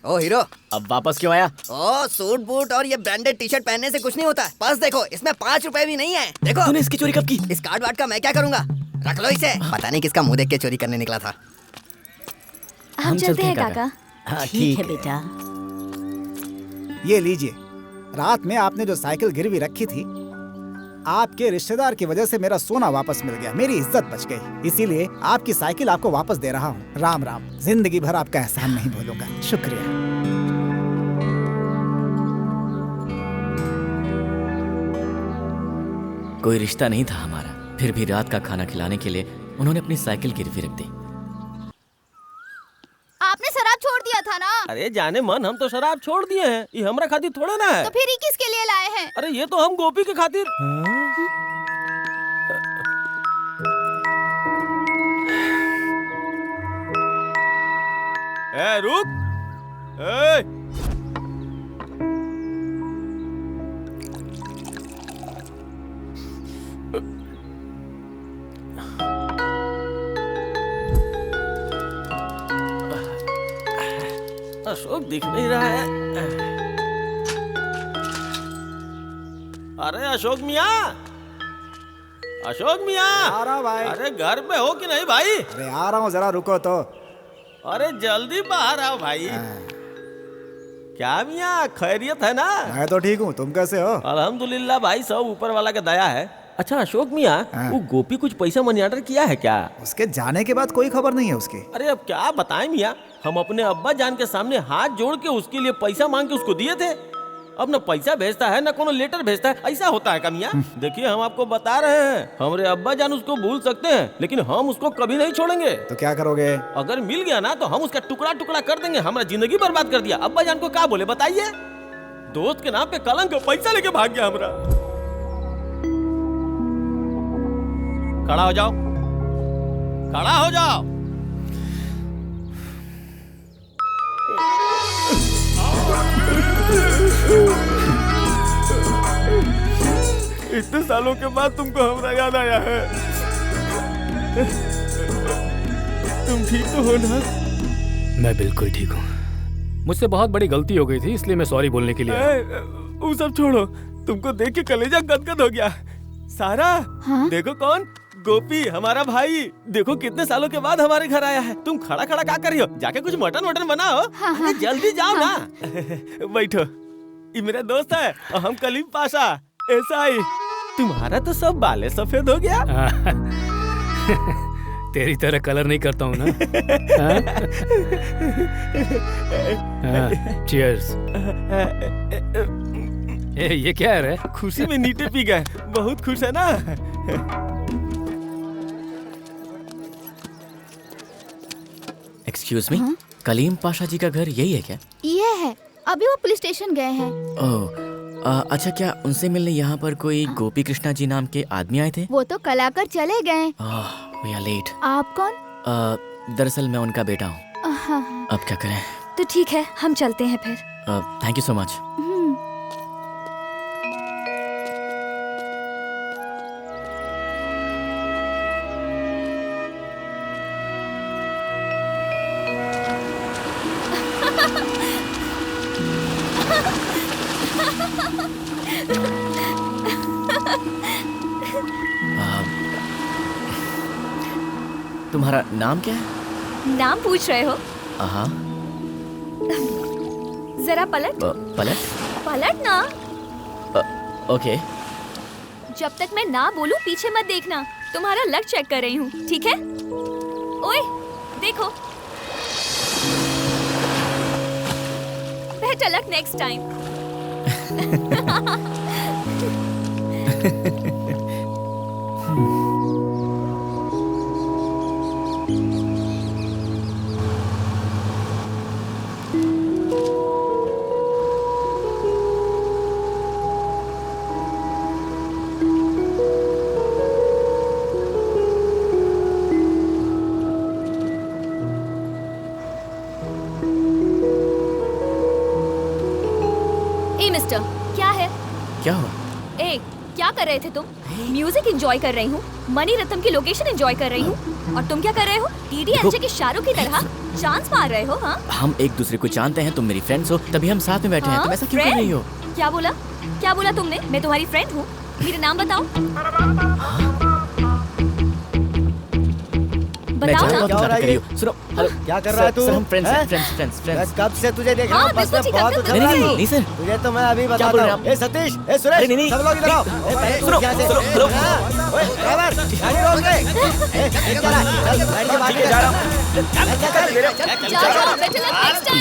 S12: ओ हीरो,
S1: अब वापस क्यों आया?
S12: ओ सूट बूट और ये ब्रांडेड टी शर्ट पहनने से कुछ नहीं होता। पर्स देखो, इसमें 5 रुपए भी नहीं है। देखो।
S1: तूने इसकी चोरी कब की?
S12: इस कार्ड वार्ड का मैं क्या करूंगा? रख लो इसे। पता नहीं किसका मुंह देख के चोरी करने निकला था।
S7: हम चलते हैं काका।
S4: हाँ, ठीक है बेटा।
S5: ये लीजिए, रात में आपने जो साइकिल गिरवी रखी थी, आपके रिश्तेदार की वजह से मेरा सोना वापस मिल गया, मेरी इज्जत बच गई। इसीलिए आपकी साइकिल आपको वापस दे रहा हूँ। राम राम। जिंदगी भर आपका एहसान नहीं भूलूंगा। शुक्रिया।
S1: कोई रिश्ता नहीं था हमारा, फिर भी रात का खाना खिलाने के लिए उन्होंने अपनी साइकिल गिरवी रख दी।
S7: आपने शराब छोड़ दिया था ना?
S9: अरे जाने मन, हम तो शराब छोड़ दिए हैं। ये हमरा खातिर थोड़ा ना है।
S7: तो फिर ये किसके लिए लाए हैं?
S9: अरे ये तो हम गोपी के खातिर। ए रुक। ए अशोक दिख नहीं रहा है। अरे अशोक मियाँ, अशोक मियाँ।
S5: आ रहा हूँ भाई।
S9: अरे घर पे हो कि नहीं भाई?
S5: अरे आ रहा हूँ, जरा रुको तो।
S9: अरे जल्दी बाहर आओ भाई। क्या मियाँ, खैरियत है ना?
S5: मैं तो ठीक हूँ, तुम कैसे हो?
S9: अल्हम्दुलिल्लाह भाई, सब ऊपर वाला का दया है। अच्छा अशोक मियाँ, वो गोपी कुछ पैसा मनी ऑर्डर किया है क्या?
S5: उसके जाने के बाद कोई खबर नहीं है उसकी।
S9: अरे अब क्या बताएं मियाँ, हम अपने अब्बा जान के सामने हाथ जोड़ के उसके लिए पैसा मांग के उसको दिए थे। अब न पैसा भेजता है, न कोनो लेटर भेजता है। ऐसा होता है क्या मियाँ? देखिए हम आपको बता रहे हैं, हमारे अब्बा जान उसको भूल सकते हैं, लेकिन हम उसको कभी नहीं छोड़ेंगे।
S5: तो क्या करोगे?
S9: अगर मिल गया ना तो हम उसका टुकड़ा टुकड़ा कर देंगे। हमारा जिंदगी बर्बाद कर दिया। अब्बा जान को क्या बोले बताइए? दोस्त के नाम पे कलंक, पैसा लेके भाग गया हमारा। खड़ा हो जाओ, खड़ा हो जाओ। इतने सालों के बाद तुमको हमारा याद आया है। तुम ठीक तो हो ना?
S3: मैं बिल्कुल ठीक हूँ। मुझसे बहुत बड़ी गलती हो गई थी, इसलिए मैं सॉरी बोलने के लिए आया।
S9: वो सब छोड़ो, तुमको देख के कलेजा गदगद हो गया। सारा,
S7: हाँ?
S9: देखो कौन? गोपी, हमारा भाई। देखो कितने सालों के बाद हमारे घर आया है। तुम खड़ा खड़ा क्या कर रही हो? जाके कुछ मटन वटन बनाओ।
S7: हाँ,
S9: अरे जल्दी जाओ ना। बैठो, ये मेरा दोस्त है और हम कलीम पाशा। ऐसा ही तुम्हारा तो सब बाले सफेद हो गया।
S3: तेरी तरह कलर नहीं करता हूँ ना। चीयर्स। ये क्या है रे?
S9: खुशी में नीटे पी गए। बहुत खुश है ना?
S1: एक्सक्यूज मी, कलीम पाशा जी का घर यही है क्या?
S7: ये है, अभी वो पुलिस स्टेशन गए हैं।
S1: ओह, अच्छा, क्या उनसे मिलने यहाँ पर कोई गोपी कृष्णा जी नाम के आदमी आए थे?
S7: वो तो कल आकर चले गए।
S1: We are late.
S7: आप कौन?
S1: दरअसल मैं उनका बेटा हूँ। अब क्या करें?
S7: तो ठीक है, हम चलते हैं फिर।
S1: Thank you so much. तुम्हारा नाम क्या है?
S7: नाम पूछ रहे हो?
S1: हाँ।
S7: जरा पलट।
S1: पलट?
S7: पलट ना।
S1: ओके।
S7: जब तक मैं ना बोलूं पीछे मत देखना। तुम्हारा लक चेक कर रही हूँ, ठीक है? ओए, देखो। Better luck next time. क्या है?
S1: क्या हुआ?
S7: ए, क्या कर रहे थे तुम? म्यूजिक एंजॉय कर रही हूँ, मनी रत्नम की लोकेशन एंजॉय कर रही हूँ, और तुम क्या कर रहे हो? डीडी एंजे की शाहरुख की तरह चांस मार रहे हो? हाँ?
S1: हम एक दूसरे को जानते हैं, तुम मेरी फ्रेंड्स हो, तभी हम साथ में बैठे हैं। तुम ऐसा क्यों कर रही हो?
S7: क्या बोला? क्या बोला तुमने? मैं तुम्हारी फ्रेंड हूँ? मेरा नाम बताओ। बताओ ना।
S5: क्या हो रहा है?
S1: सुनो,
S5: हेलो, क्या कर रहा है तू?
S1: सर, हम फ्रेंड्स।
S5: बस कब से तुझे देख रहा हूँ, बस में बहुत उछल रहा है।
S1: नहीं सर,
S5: तुझे तो मैं अभी बताता हूँ। ए सतीश, ए सुरेश, सब लोग इधर आओ। पहले तू यहाँ से।
S1: सुनो।
S5: ओए ड्राइवर, गाड़ी रोक दे। ए चल गाड़ी के बाहर जा रहा हूँ।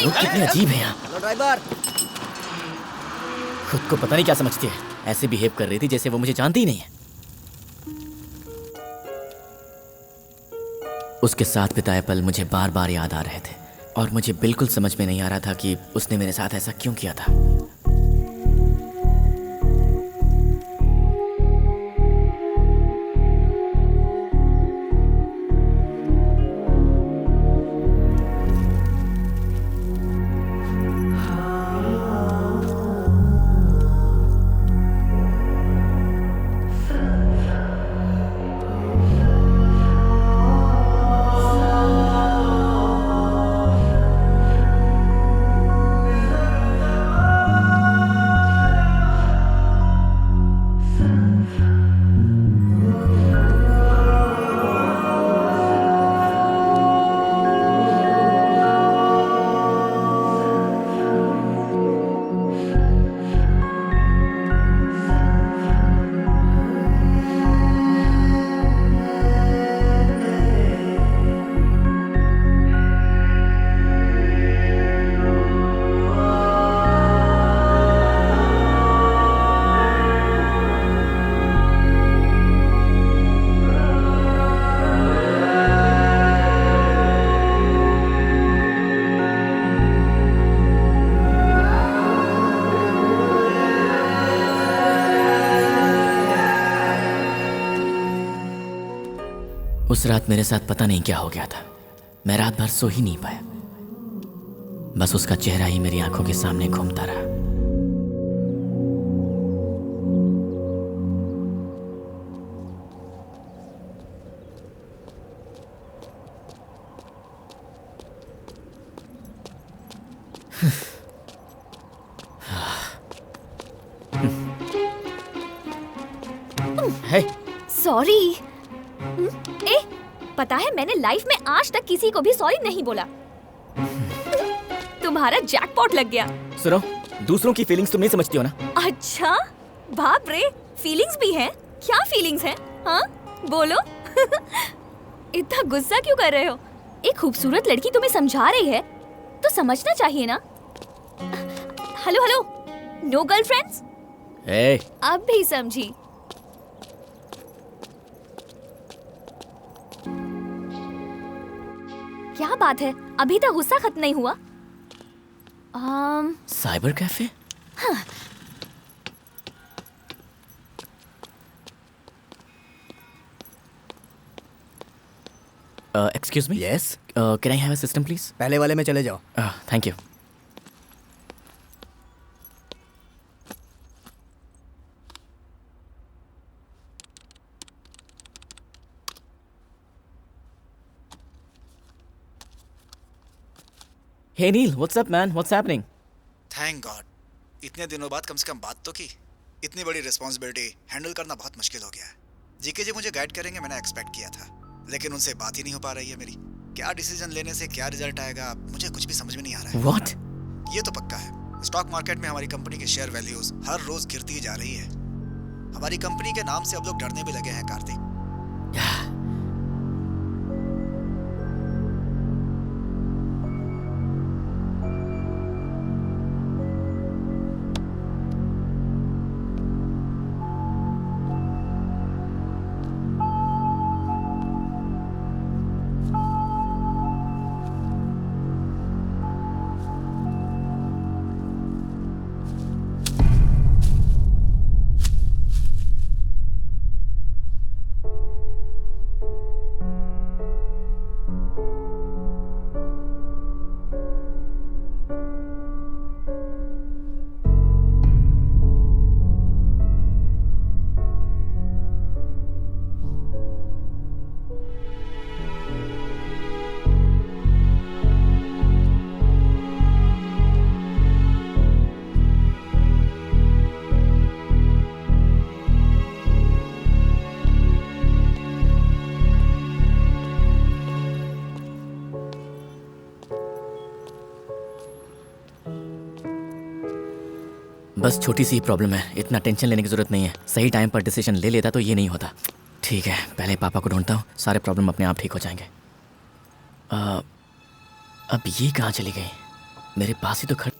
S1: लोग कितने अजीब हैं यहाँ।
S12: Hello driver.
S1: खुद को पता नहीं क्या समझती है, ऐसे बिहेव कर रही थी जैसे वो मुझे जानती ही नहीं है। उसके साथ बिताए पल मुझे बार बार याद आ रहे थे और मुझे बिल्कुल समझ में नहीं आ रहा था कि उसने मेरे साथ ऐसा क्यों किया था। उस रात मेरे साथ पता नहीं क्या हो गया था। मैं रात भर सो ही नहीं पाया, बस उसका चेहरा ही मेरी आंखों के सामने घूमता रहा।
S7: सॉरी। ए, पता है मैंने लाइफ में आज तक किसी को भी सॉरी नहीं बोला। तुम्हारा जैकपॉट लग गया।
S1: सुनो, दूसरों की फीलिंग्स तुम नहीं समझती हो ना।
S7: अच्छा, बाप रे, फीलिंग्स भी हैं? क्या फीलिंग्स हैं? हाँ, बोलो। इतना गुस्सा क्यों कर रहे हो? एक खूबसूरत लड़की तुम्हें समझा रही है तो समझना चाहिए ना। Hello hello, no girlfriends?
S1: अब
S7: भी समझी। क्या बात है, अभी तक गुस्सा खत्म नहीं हुआ?
S1: Cyber cafe?
S7: हाँ।
S1: Excuse me.
S12: Yes.
S1: Can I have a system please?
S12: पहले वाले में चले जाओ।
S1: Thank you. Hey Neil, what's up man? What's happening?
S5: Thank God, इतने दिनों बाद कम से कम बात तो की। इतनी बड़ी रिस्पॉन्सिबिलिटी हैंडल करना बहुत मुश्किल हो गया है। जीके जी मुझे गाइड करेंगे मैंने एक्सपेक्ट किया था, लेकिन उनसे बात ही नहीं हो पा रही है मेरी। क्या डिसीजन लेने से क्या रिजल्ट आएगा मुझे कुछ भी समझ में नहीं आ रहा है।
S1: What?
S5: ये तो पक्का है, स्टॉक मार्केट में हमारी कंपनी के शेयर वैल्यूज हर रोज गिरती ही जा रही है। हमारी कंपनी के नाम से अब लोग डरने भी लगे हैं कार्तिक।
S1: बस छोटी सी प्रॉब्लम है, इतना टेंशन लेने की जरूरत नहीं है। सही टाइम पर डिसीजन ले लेता तो ये नहीं होता। ठीक है, पहले पापा को ढूंढता हूँ, सारे प्रॉब्लम अपने आप ठीक हो जाएंगे। अब ये कहाँ चली गई? मेरे पास ही तो खड़।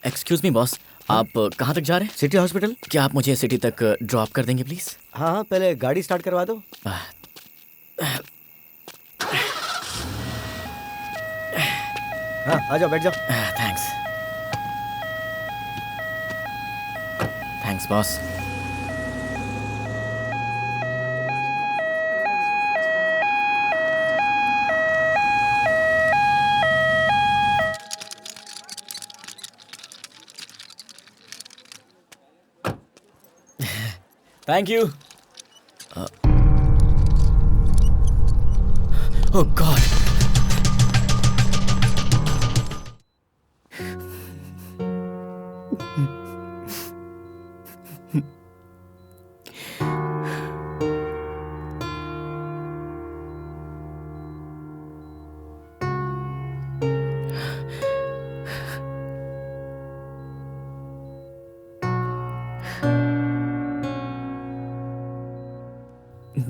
S1: एक्सक्यूज मी बॉस, आप कहाँ तक जा रहे हैं?
S11: City hospital.
S1: क्या आप मुझे सिटी तक ड्रॉप कर देंगे प्लीज?
S11: हाँ, पहले गाड़ी स्टार्ट करवा दो। हाँ, आ जाओ, बैठ जाओ।
S1: Thanks. Thanks boss.
S8: Thank you.
S1: Oh God.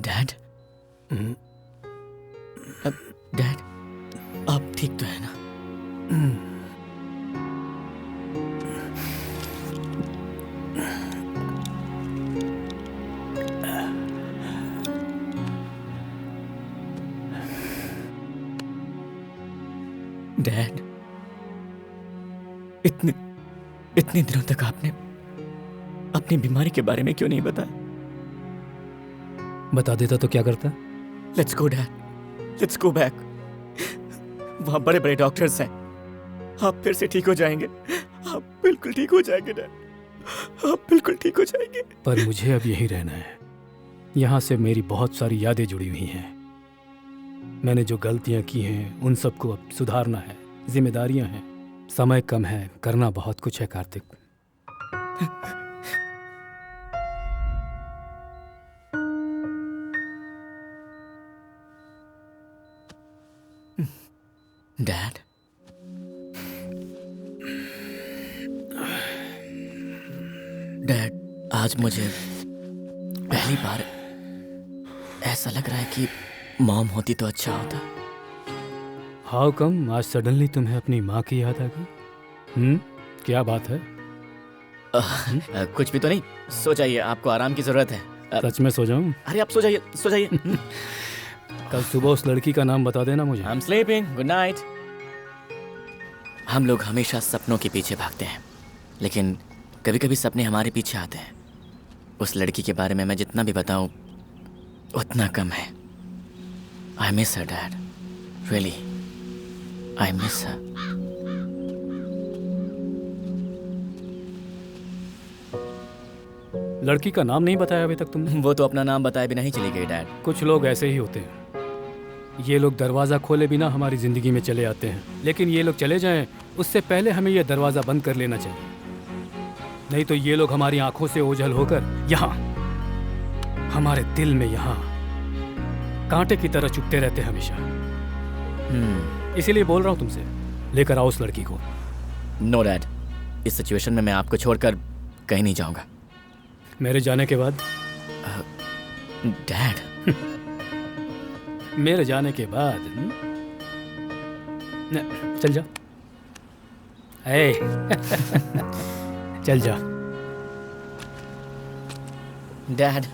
S1: Dad, dad, आप ठीक तो है ना? डैड, इतने दिनों तक आपने अपनी बीमारी के बारे में क्यों नहीं बताया?
S3: बता देता तो क्या करता?
S1: Let's go dad, let's go back. वहाँ बड़े बड़े डॉक्टर्स हैं, आप फिर से ठीक हो जाएंगे। आप बिल्कुल ठीक हो जाएंगे डैड, आप बिल्कुल ठीक हो जाएंगे।
S3: पर मुझे अब यहीं रहना है। यहाँ से मेरी बहुत सारी यादें जुड़ी हुई हैं। मैंने जो गलतियाँ की हैं उन सबको अब सुधारना है, जिम्मेदारियाँ हैं। समय कम है, करना बहुत कुछ है कार्तिक।
S1: डैड, डैड, आज मुझे पहली बार ऐसा लग रहा है कि मॉम होती तो अच्छा होता।
S3: हाउ कम आज सडनली तुम्हें अपनी माँ की याद आ गई? क्या बात है?
S1: कुछ भी तो नहीं, सो जाइए, आपको आराम की जरूरत है।
S3: सच में सो जाऊं?
S1: अरे आप सो जाइए, सो जाइए।
S3: कल सुबह उस लड़की का नाम बता देना मुझे।
S1: I'm sleeping. Good night. हम लोग हमेशा सपनों के पीछे भागते हैं, लेकिन कभी कभी सपने हमारे पीछे आते हैं। उस लड़की के बारे में मैं जितना भी बताऊं उतना कम है। I miss her, Dad. Really, I miss her.
S3: लड़की का नाम नहीं बताया अभी तक तुमने?
S1: वो तो अपना नाम बताए बिना ही चली गई डैड।
S3: कुछ लोग ऐसे ही होते हैं। ये लोग दरवाज़ा खोले बिना हमारी ज़िंदगी में चले आते हैं, लेकिन ये लोग चले जाएं उससे पहले हमें ये दरवाज़ा बंद कर लेना चाहिए। नहीं तो ये लोग हमारी आंखों से ओझल होकर यहाँ हमारे दिल में यहाँ कांटे की तरह चुभते रहते हमेशा। इसीलिए बोल रहा हूँ तुमसे, लेकर आओ उस लड़की को।
S1: नो डैड, इस सिचुएशन में मैं आपको छोड़कर कहीं नहीं जाऊंगा।
S3: मेरे जाने के बाद?
S1: डैड
S3: मेरे जाने के बाद चल जा। ए, चल जा
S1: डैड।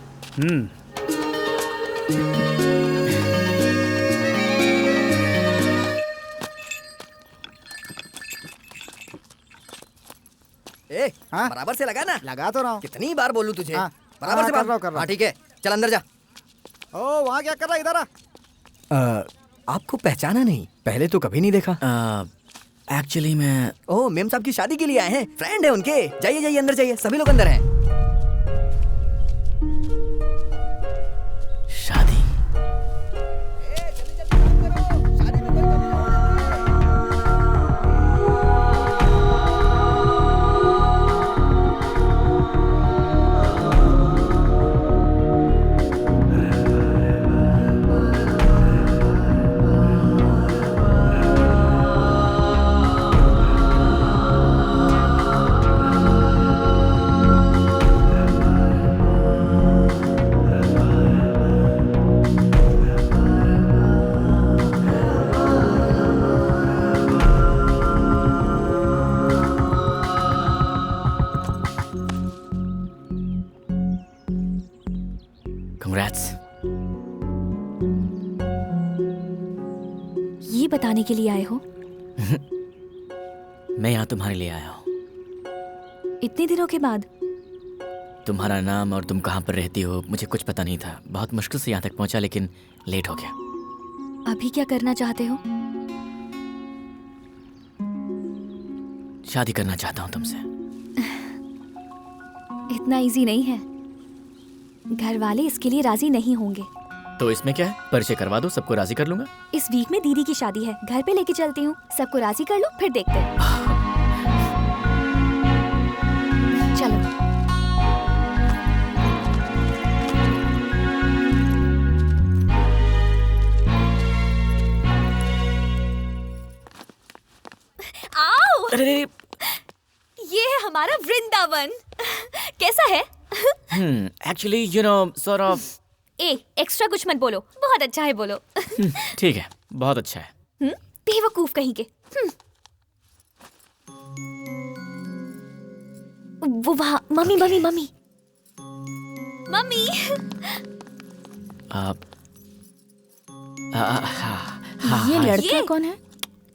S12: ए, बराबर से लगा ना।
S5: लगा तो रहा हूँ।
S12: कितनी बार बोलूं तुझे? बराबर
S5: हाँ,
S12: से
S5: कर रहा हूँ।
S12: हाँ ठीक है, चल अंदर जा।
S5: ओ वहाँ क्या कर रहा है? इधर आ।
S12: आपको पहचाना नहीं? पहले तो कभी नहीं देखा।
S1: एक्चुअली मैं
S12: ओह, मेम साहब की शादी के लिए आए हैं, फ्रेंड है उनके। जाइए जाइए अंदर जाइए, सभी लोग अंदर हैं।
S1: शादी? Congrats.
S7: ये बताने के लिए आए हो?
S1: मैं यहाँ तुम्हारे लिए आया हूँ।
S7: इतने दिनों के बाद?
S1: तुम्हारा नाम और तुम कहाँ पर रहती हो मुझे कुछ पता नहीं था। बहुत मुश्किल से यहाँ तक पहुँचा, लेकिन लेट हो गया।
S7: अभी क्या करना चाहते हो?
S1: शादी करना चाहता हूँ तुमसे।
S7: इतना इजी नहीं है। घर वाले इसके लिए राजी नहीं होंगे।
S1: तो इसमें क्या है, परिचय करवा दो, सबको राजी कर लूंगा।
S7: इस वीक में दीदी की शादी है, घर पे लेके चलती हूँ, सबको राजी कर लो, फिर देखते हैं। चलो। आओ!
S1: अरे
S7: ये है हमारा वृंदावन। कैसा है?
S1: Actually you know sort of.
S7: Extra कुछ मत बोलो, बहुत अच्छा है बोलो।
S1: ठीक है, बहुत अच्छा है।
S7: बेवकूफ कहीं के। वो वहाँ मम्मी मम्मी मम्मी मम्मी।
S2: ये लड़का कौन है?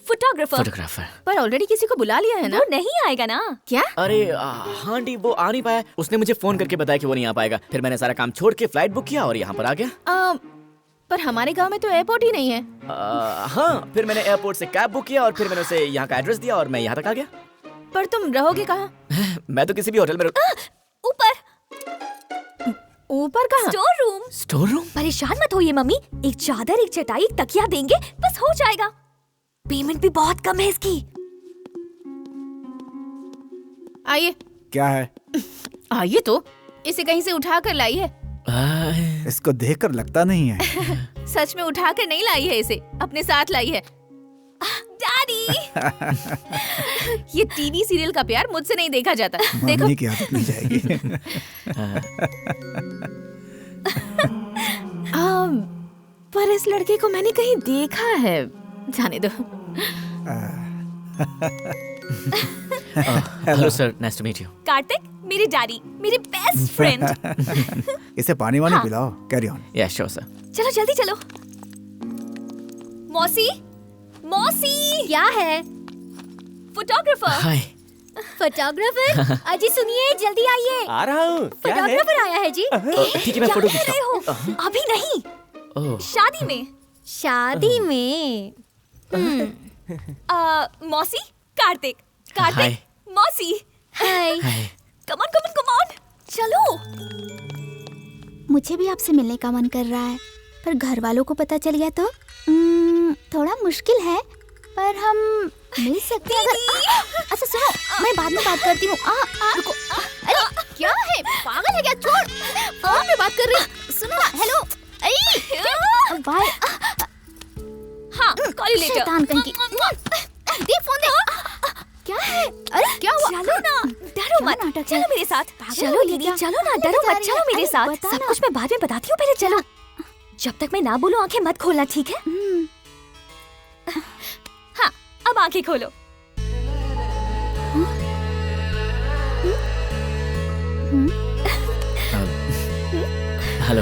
S7: फोटोग्राफर।
S2: पर ऑलरेडी किसी को बुला लिया है ना?
S7: वो नहीं आएगा ना?
S2: क्या?
S1: अरे हाँ डी, वो आ नहीं पाया। उसने मुझे फोन करके बताया कि वो नहीं आ पाएगा। फिर मैंने सारा काम छोड़ के फ्लाइट बुक किया और यहाँ पर आ गया।
S2: पर हमारे गांव में तो एयरपोर्ट ही नहीं है।
S1: हाँ, फिर मैंने एयरपोर्ट से कैब बुक किया और फिर मैंने उसे यहाँ का एड्रेस दिया और मैं यहाँ तक आ गया।
S2: पर तुम रहोगे कहाँ?
S1: मैं तो किसी भी होटल में
S7: ऊपर।
S2: ऊपर कहाँ?
S1: Store room?
S7: परेशान मत होइए मम्मी, एक चादर, एक चटाई, एक तकिया देंगे, बस हो जाएगा। पेमेंट भी बहुत कम है इसकी।
S2: आइए।
S5: क्या है?
S2: आइए तो, इसे कहीं से उठा कर लाई है।
S5: इसको देखकर लगता नहीं है।
S2: सच में उठा कर नहीं लाई है, इसे अपने साथ लाई है। डैडी! ये टीवी सीरियल का प्यार मुझसे नहीं देखा जाता। देखो।
S5: मम्मी की आदत नहीं जाएगी।
S2: पर इस लड़के को मैंने कहीं देखा है। जाने दो।
S1: Hello sir, nice to meet you.
S7: Kartik, मेरे डैडी, मेरे बेस्ट फ्रेंड।
S5: इसे पानी वानी पिलाओ। Carry on.
S1: Yeah sure sir.
S7: चलो जल्दी चलो। मौसी, मौसी। क्या है? फोटोग्राफर।
S1: हाय।
S6: फोटोग्राफर, अजी सुनिए, जल्दी आइए।
S9: आ रहा हूँ। क्या है?
S6: फोटोग्राफर आया है जी।
S1: ठीक है, मैं फोटो खींचता हूँ।
S7: अभी नहीं, शादी में।
S6: शादी में।
S7: मौसी, कार्तिक, कार्तिक, मौसी।
S6: हाय।
S7: कम ऑन, चलो।
S13: मुझे भी आपसे मिलने का मन कर रहा है, पर घर वालों को पता चल गया तो थोड़ा मुश्किल है, पर हम मिल सकते हैं अगर। अच्छा सुनो, मैं बाद में बात करती हूँ। रुको।
S2: अरे क्या है, पागल है क्या? छोड़, फोन पे बात कर रही।
S7: सुनो ना, हेलो। बाय। हाँ, कॉल यू लेटर। शैतान कहीं की। दे फोन दे। क्या है? अरे क्या हुआ? चलो ना, डरो मत। चलो मेरे साथ। चलो दीदी, चलो ना, डरो मत, चलो मेरे साथ। सब कुछ मैं बाद में बताती हूँ, पहले चलो। जब तक मैं ना बोलूं आंखें मत खोलना, ठीक है? हाँ, अब आंखें खोलो।
S1: हेलो।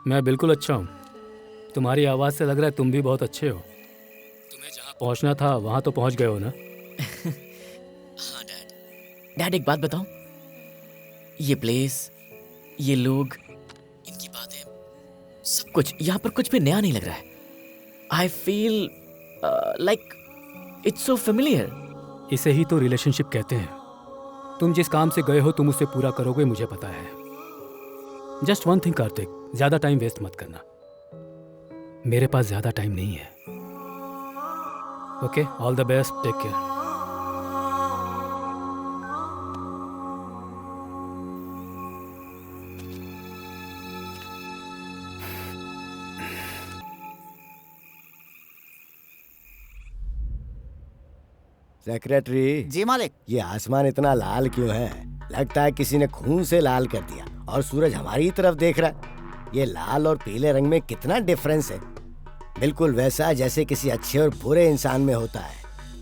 S3: मैं बिल्कुल अच्छा हूँ। तुम्हारी आवाज़ से लग रहा है तुम भी बहुत अच्छे हो। तुम्हें जहाँ पहुँचना था वहाँ तो पहुँच गए हो ना?
S1: हाँ डैड, एक बात बताऊं? ये प्लेस, ये लोग, इनकी बातें, सब कुछ यहाँ पर कुछ भी नया नहीं लग रहा है। I feel like it's so familiar.
S3: इसे ही तो रिलेशनशिप कहते हैं। तुम जिस काम से गए हो तुम उसे पूरा करोगे, मुझे पता है। जस्ट वन थिंग कार्तिक, ज्यादा टाइम वेस्ट मत करना। मेरे पास ज्यादा टाइम नहीं है। Okay, all the best, take care.
S11: Secretary
S14: ji मालिक।
S11: ये आसमान इतना लाल क्यों है? लगता है किसी ने खून से लाल कर दिया। और सूरज हमारी तरफ देख रहा है। ये लाल और पीले रंग में कितना डिफरेंस है। बिल्कुल वैसा जैसे किसी अच्छे और बुरे इंसान में होता है।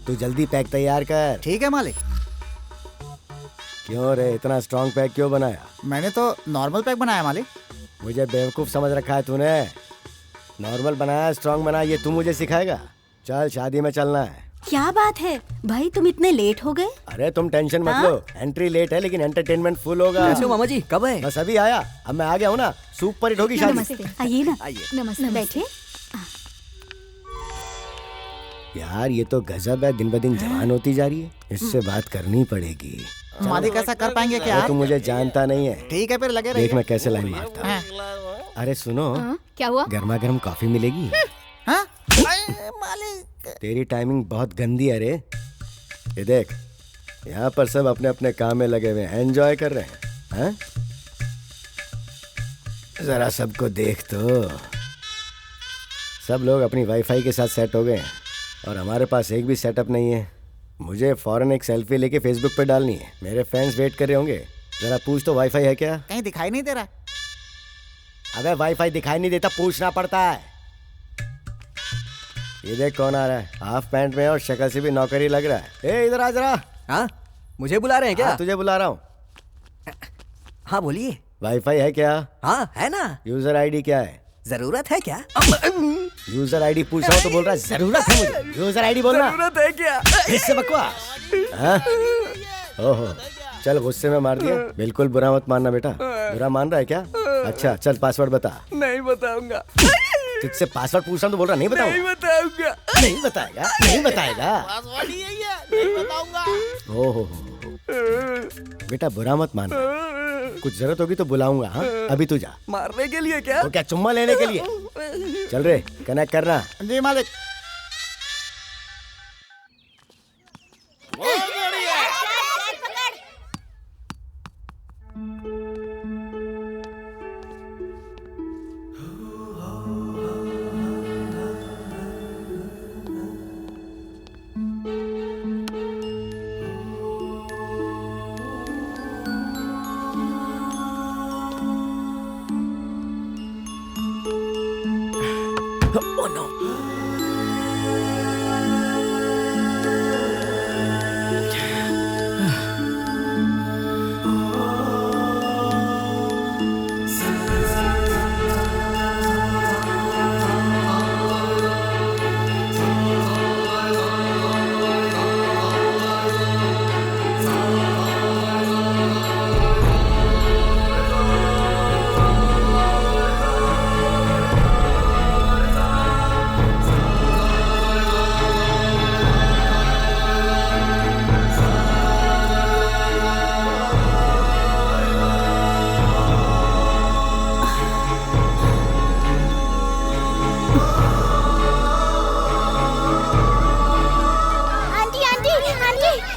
S11: तू जल्दी पैक तैयार कर।
S14: ठीक है मालिक।
S11: क्यों रे, इतना स्ट्रॉन्ग पैक क्यों बनाया?
S14: मैंने तो नॉर्मल पैक बनाया मालिक।
S11: मुझे बेवकूफ समझ रखा है तूने। नॉर्मल बनाया, स्ट्रॉन्ग बनाया, ये तू मुझे सिखाएगा? चल, शादी में चलना है।
S4: क्या बात है भाई, तुम इतने लेट हो गए?
S11: अरे तुम टेंशन मत लो, एंट्री लेट है लेकिन एंटरटेनमेंट फुल होगा।
S12: कैसे हो मामा जी, कब है?
S11: बस अभी आया, अब मैं आ गया हूँ ना। सुपर हिट होगी शादी।
S4: नमस्ते, आइए ना।
S12: आइए।
S4: नमस्ते, बैठिए।
S11: यार ये तो गजब है, दिन ब दिन जवान होती जा रही है। इससे बात करनी पड़ेगी।
S14: मालिक ऐसा कर पाएंगे क्या?
S11: तुम मुझे जानता नहीं है।
S14: ठीक है फिर, लगे रहिए।
S11: देख मैं कैसे लाइन मारता हूँ। अरे सुनो,
S2: क्या हुआ?
S11: गर्मा गर्म कॉफी मिलेगी? तेरी टाइमिंग बहुत गंदी है रे। ये देख, यहाँ पर सब अपने अपने काम में लगे हुए हैं, एंजॉय कर रहे हैं। हैं? जरा सबको देख तो। सब लोग अपनी वाईफाई के साथ सेट हो गए हैं और हमारे पास एक भी सेटअप नहीं है। मुझे फौरन एक सेल्फी लेके फेसबुक पे डालनी है। मेरे फैंस वेट कर रहे होंगे। जरा पूछ तो वाईफाई है क्या?
S14: कहीं दिखाई नहीं दे रहा।
S11: अबे वाईफाई दिखाई नहीं देता, पूछना पड़ता है। ये देख कौन आ रहा है, हाफ पैंट में और शक्ल से भी नौकरी लग रहा है। ए इधर आ जरा।
S12: हाँ, मुझे बुला रहे हैं क्या?
S11: हाँ, तुझे बुला रहा हूँ।
S12: हाँ बोलिए।
S11: वाईफाई है क्या?
S12: हाँ है ना।
S11: यूजर आईडी क्या है?
S12: जरूरत है क्या?
S11: यूजर आईडी पूछ रहा हूँ तो बोल रहा है जरूरत है मुझे। यूजर आईडी बोलना।
S12: जरूरत है क्या?
S11: इससे बकवास। हाँ? ओहो, चल गुस्से में मार दिया। बिल्कुल बुरा मत मानना बेटा। बुरा मान रहा है क्या? अच्छा चल पासवर्ड बता।
S12: नहीं बताऊंगा।
S11: तुझसे पासवर्ड पूछ रहा हूँ तो बोल रहा नहीं बताऊंगा।
S12: नहीं बताऊंगा।
S11: नहीं बताएगा, नहीं बताएगा।
S14: पासवर्ड ही है, नहीं बताऊंगा।
S11: ओहो बेटा बुरा मत मानना। कुछ जरूरत होगी तो बुलाऊंगा। हाँ अभी तू जा।
S12: मारने के लिए क्या?
S11: तो क्या चुम्मा लेने के लिए? चल रे, कनेक्ट करना।
S14: जी मालिक।
S1: Oh no.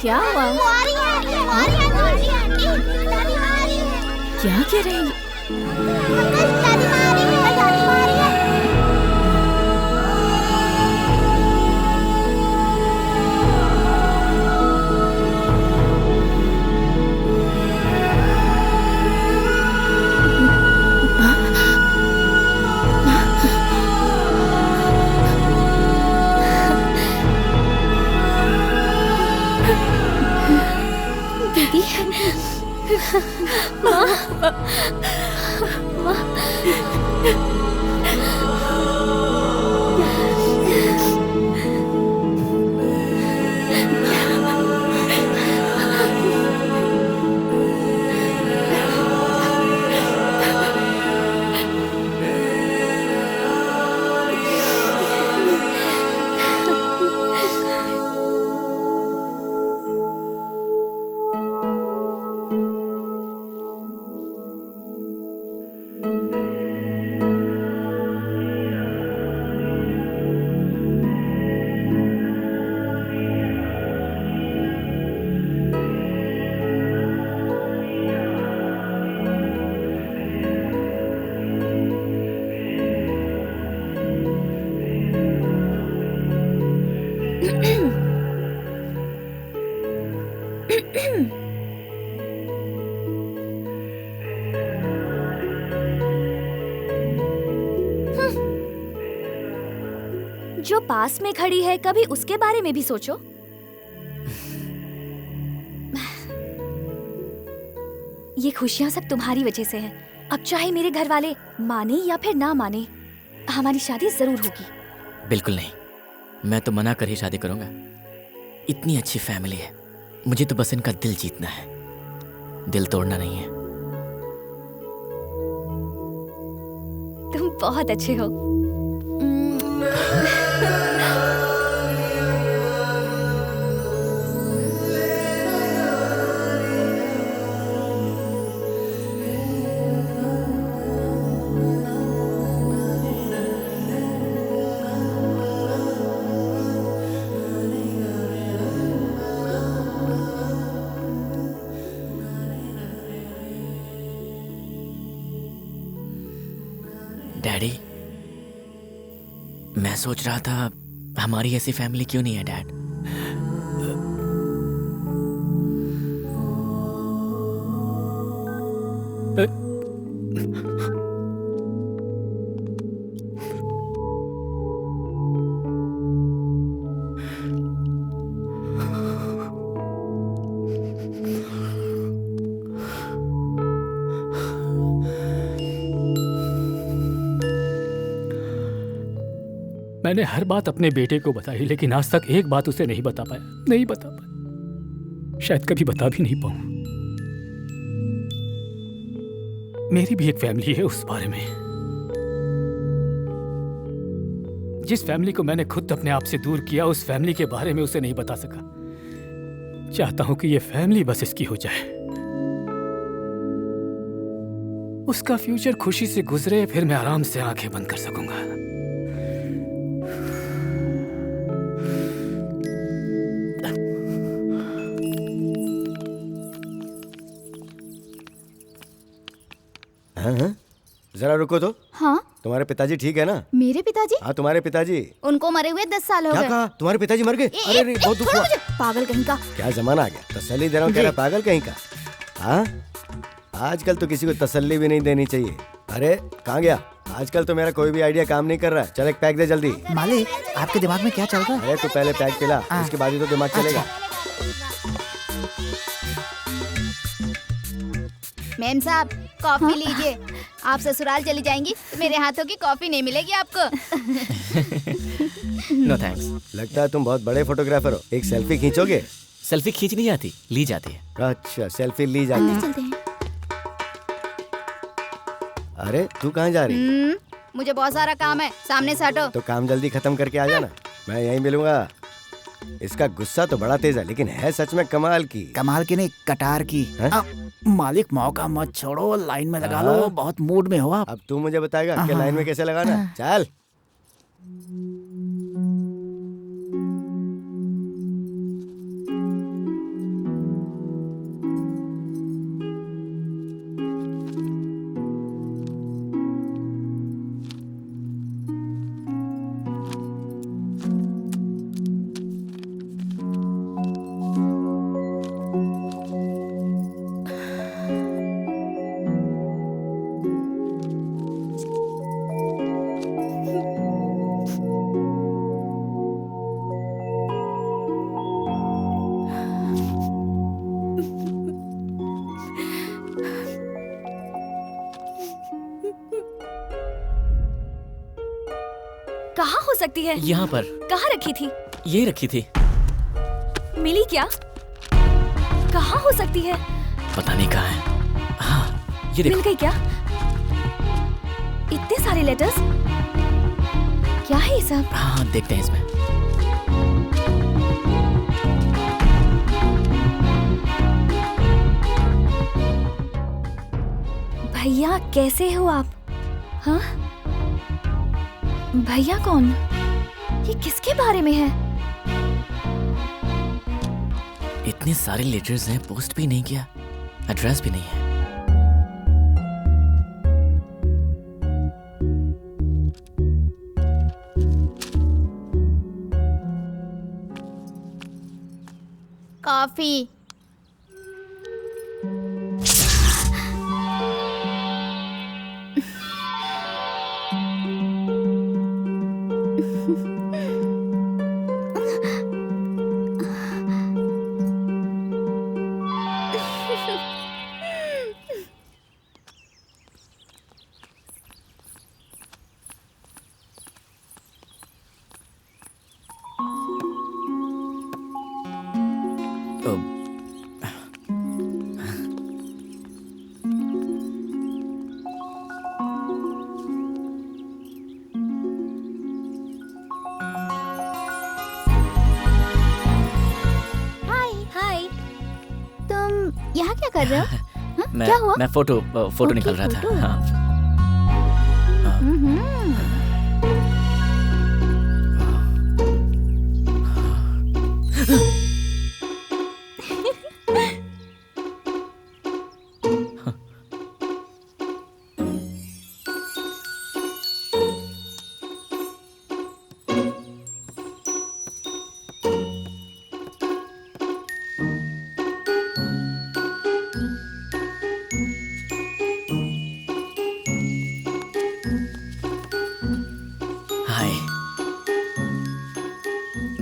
S2: क्या हुआ? क्या कह रही है?
S7: दीदी, माँ, माँ, जो पास में खड़ी है कभी उसके बारे में भी सोचो। ये खुशियां सब तुम्हारी वजह से हैं। अब चाहे मेरे घर वाले माने या फिर ना माने, हमारी शादी जरूर होगी।
S1: बिल्कुल नहीं, मैं तो मना कर ही शादी करूंगा। इतनी अच्छी फैमिली है, मुझे तो बस इनका दिल जीतना है, दिल तोड़ना नहीं है।
S7: तुम बहुत अच्छे हो।
S1: डैडी, मैं सोच रहा था हमारी ऐसी फैमिली क्यों नहीं है डैड?
S3: मैंने हर बात अपने बेटे को बताई, लेकिन आज तक एक बात उसे नहीं बता पाया। शायद कभी बता भी नहीं पाऊं। मेरी भी एक फैमिली है, उस बारे में, जिस फैमिली को मैंने खुद अपने आप से दूर किया, उस फैमिली के बारे में उसे नहीं बता सका। चाहता हूं कि ये फैमिली बस इसकी हो जाए, उसका फ्यूचर खुशी से गुजरे, फिर मैं आराम से आंखें बंद कर सकूंगा।
S11: हाँ? जरा रुको तो।
S13: हाँ?
S11: तुम्हारे पिताजी ठीक है ना?
S13: मेरे पिताजी?
S11: हाँ, तुम्हारे पिताजी।
S13: उनको मरे हुए 10 साल हो गए।
S11: क्या कहा? तुम्हारे पिताजी मर गए? अरे बहुत दुख हुआ।
S13: पागल कहीं का।
S11: क्या जमाना आ गया, तसल्ली दे रहा हूँ, कह रहा पागल कहीं का। हाँ, आजकल तो किसी को तसल्ली भी नहीं देनी चाहिए। अरे कहाँ गया? आजकल तो मेरा कोई भी आइडिया काम नहीं कर रहा है। चल एक पैक दे जल्दी।
S14: मालिक, आपके दिमाग में क्या चल रहा है?
S11: अरे तू पहले पैक पिला, उसके बाद ही तो दिमाग चलेगा।
S13: मैम साहब, कॉफी लीजिए। आप ससुराल चली जाएंगी तो मेरे हाथों की कॉफी नहीं मिलेगी आपको।
S1: No thanks.
S11: लगता है तुम बहुत बड़े फोटोग्राफर हो। एक सेल्फी खींचोगे?
S1: सेल्फी खींच नहीं जाती, ली जाती है।
S11: अच्छा, सेल्फी ली जाती है। अरे तू कहाँ जा रही?
S13: मुझे बहुत सारा काम है, सामने से हटो।
S11: तो काम जल्दी खत्म करके आ जाना, मैं यहीं मिलूंगा। इसका गुस्सा तो बड़ा तेज है, लेकिन है सच में कमाल की।
S14: कमाल की नहीं, कटार की। मालिक मौका मत छोड़ो, लाइन में लगा लो, बहुत मूड में हो आप।
S11: अब तू मुझे बताएगा कि लाइन में कैसे लगाना। चल।
S7: कहाँ हो सकती है?
S1: यहाँ पर।
S7: कहाँ रखी थी?
S1: यही रखी थी।
S7: मिली क्या? कहाँ हो सकती है?
S1: पता नहीं कहाँ है। हाँ, ये देखो।
S7: मिल गई क्या? इतने सारे लेटर्स? क्या है ये सब?
S1: हाँ, देखते हैं इसमें।
S7: भैया कैसे हो आप? हाँ? भैया कौन? ये किसके बारे में है?
S1: इतने सारे लेटर्स हैं, पोस्ट भी नहीं किया, एड्रेस भी नहीं है।
S13: कॉफी। यहाँ क्या कर रहे हो? हाँ? क्या हुआ?
S1: मैं फोटो निकल रहा था। हाँ।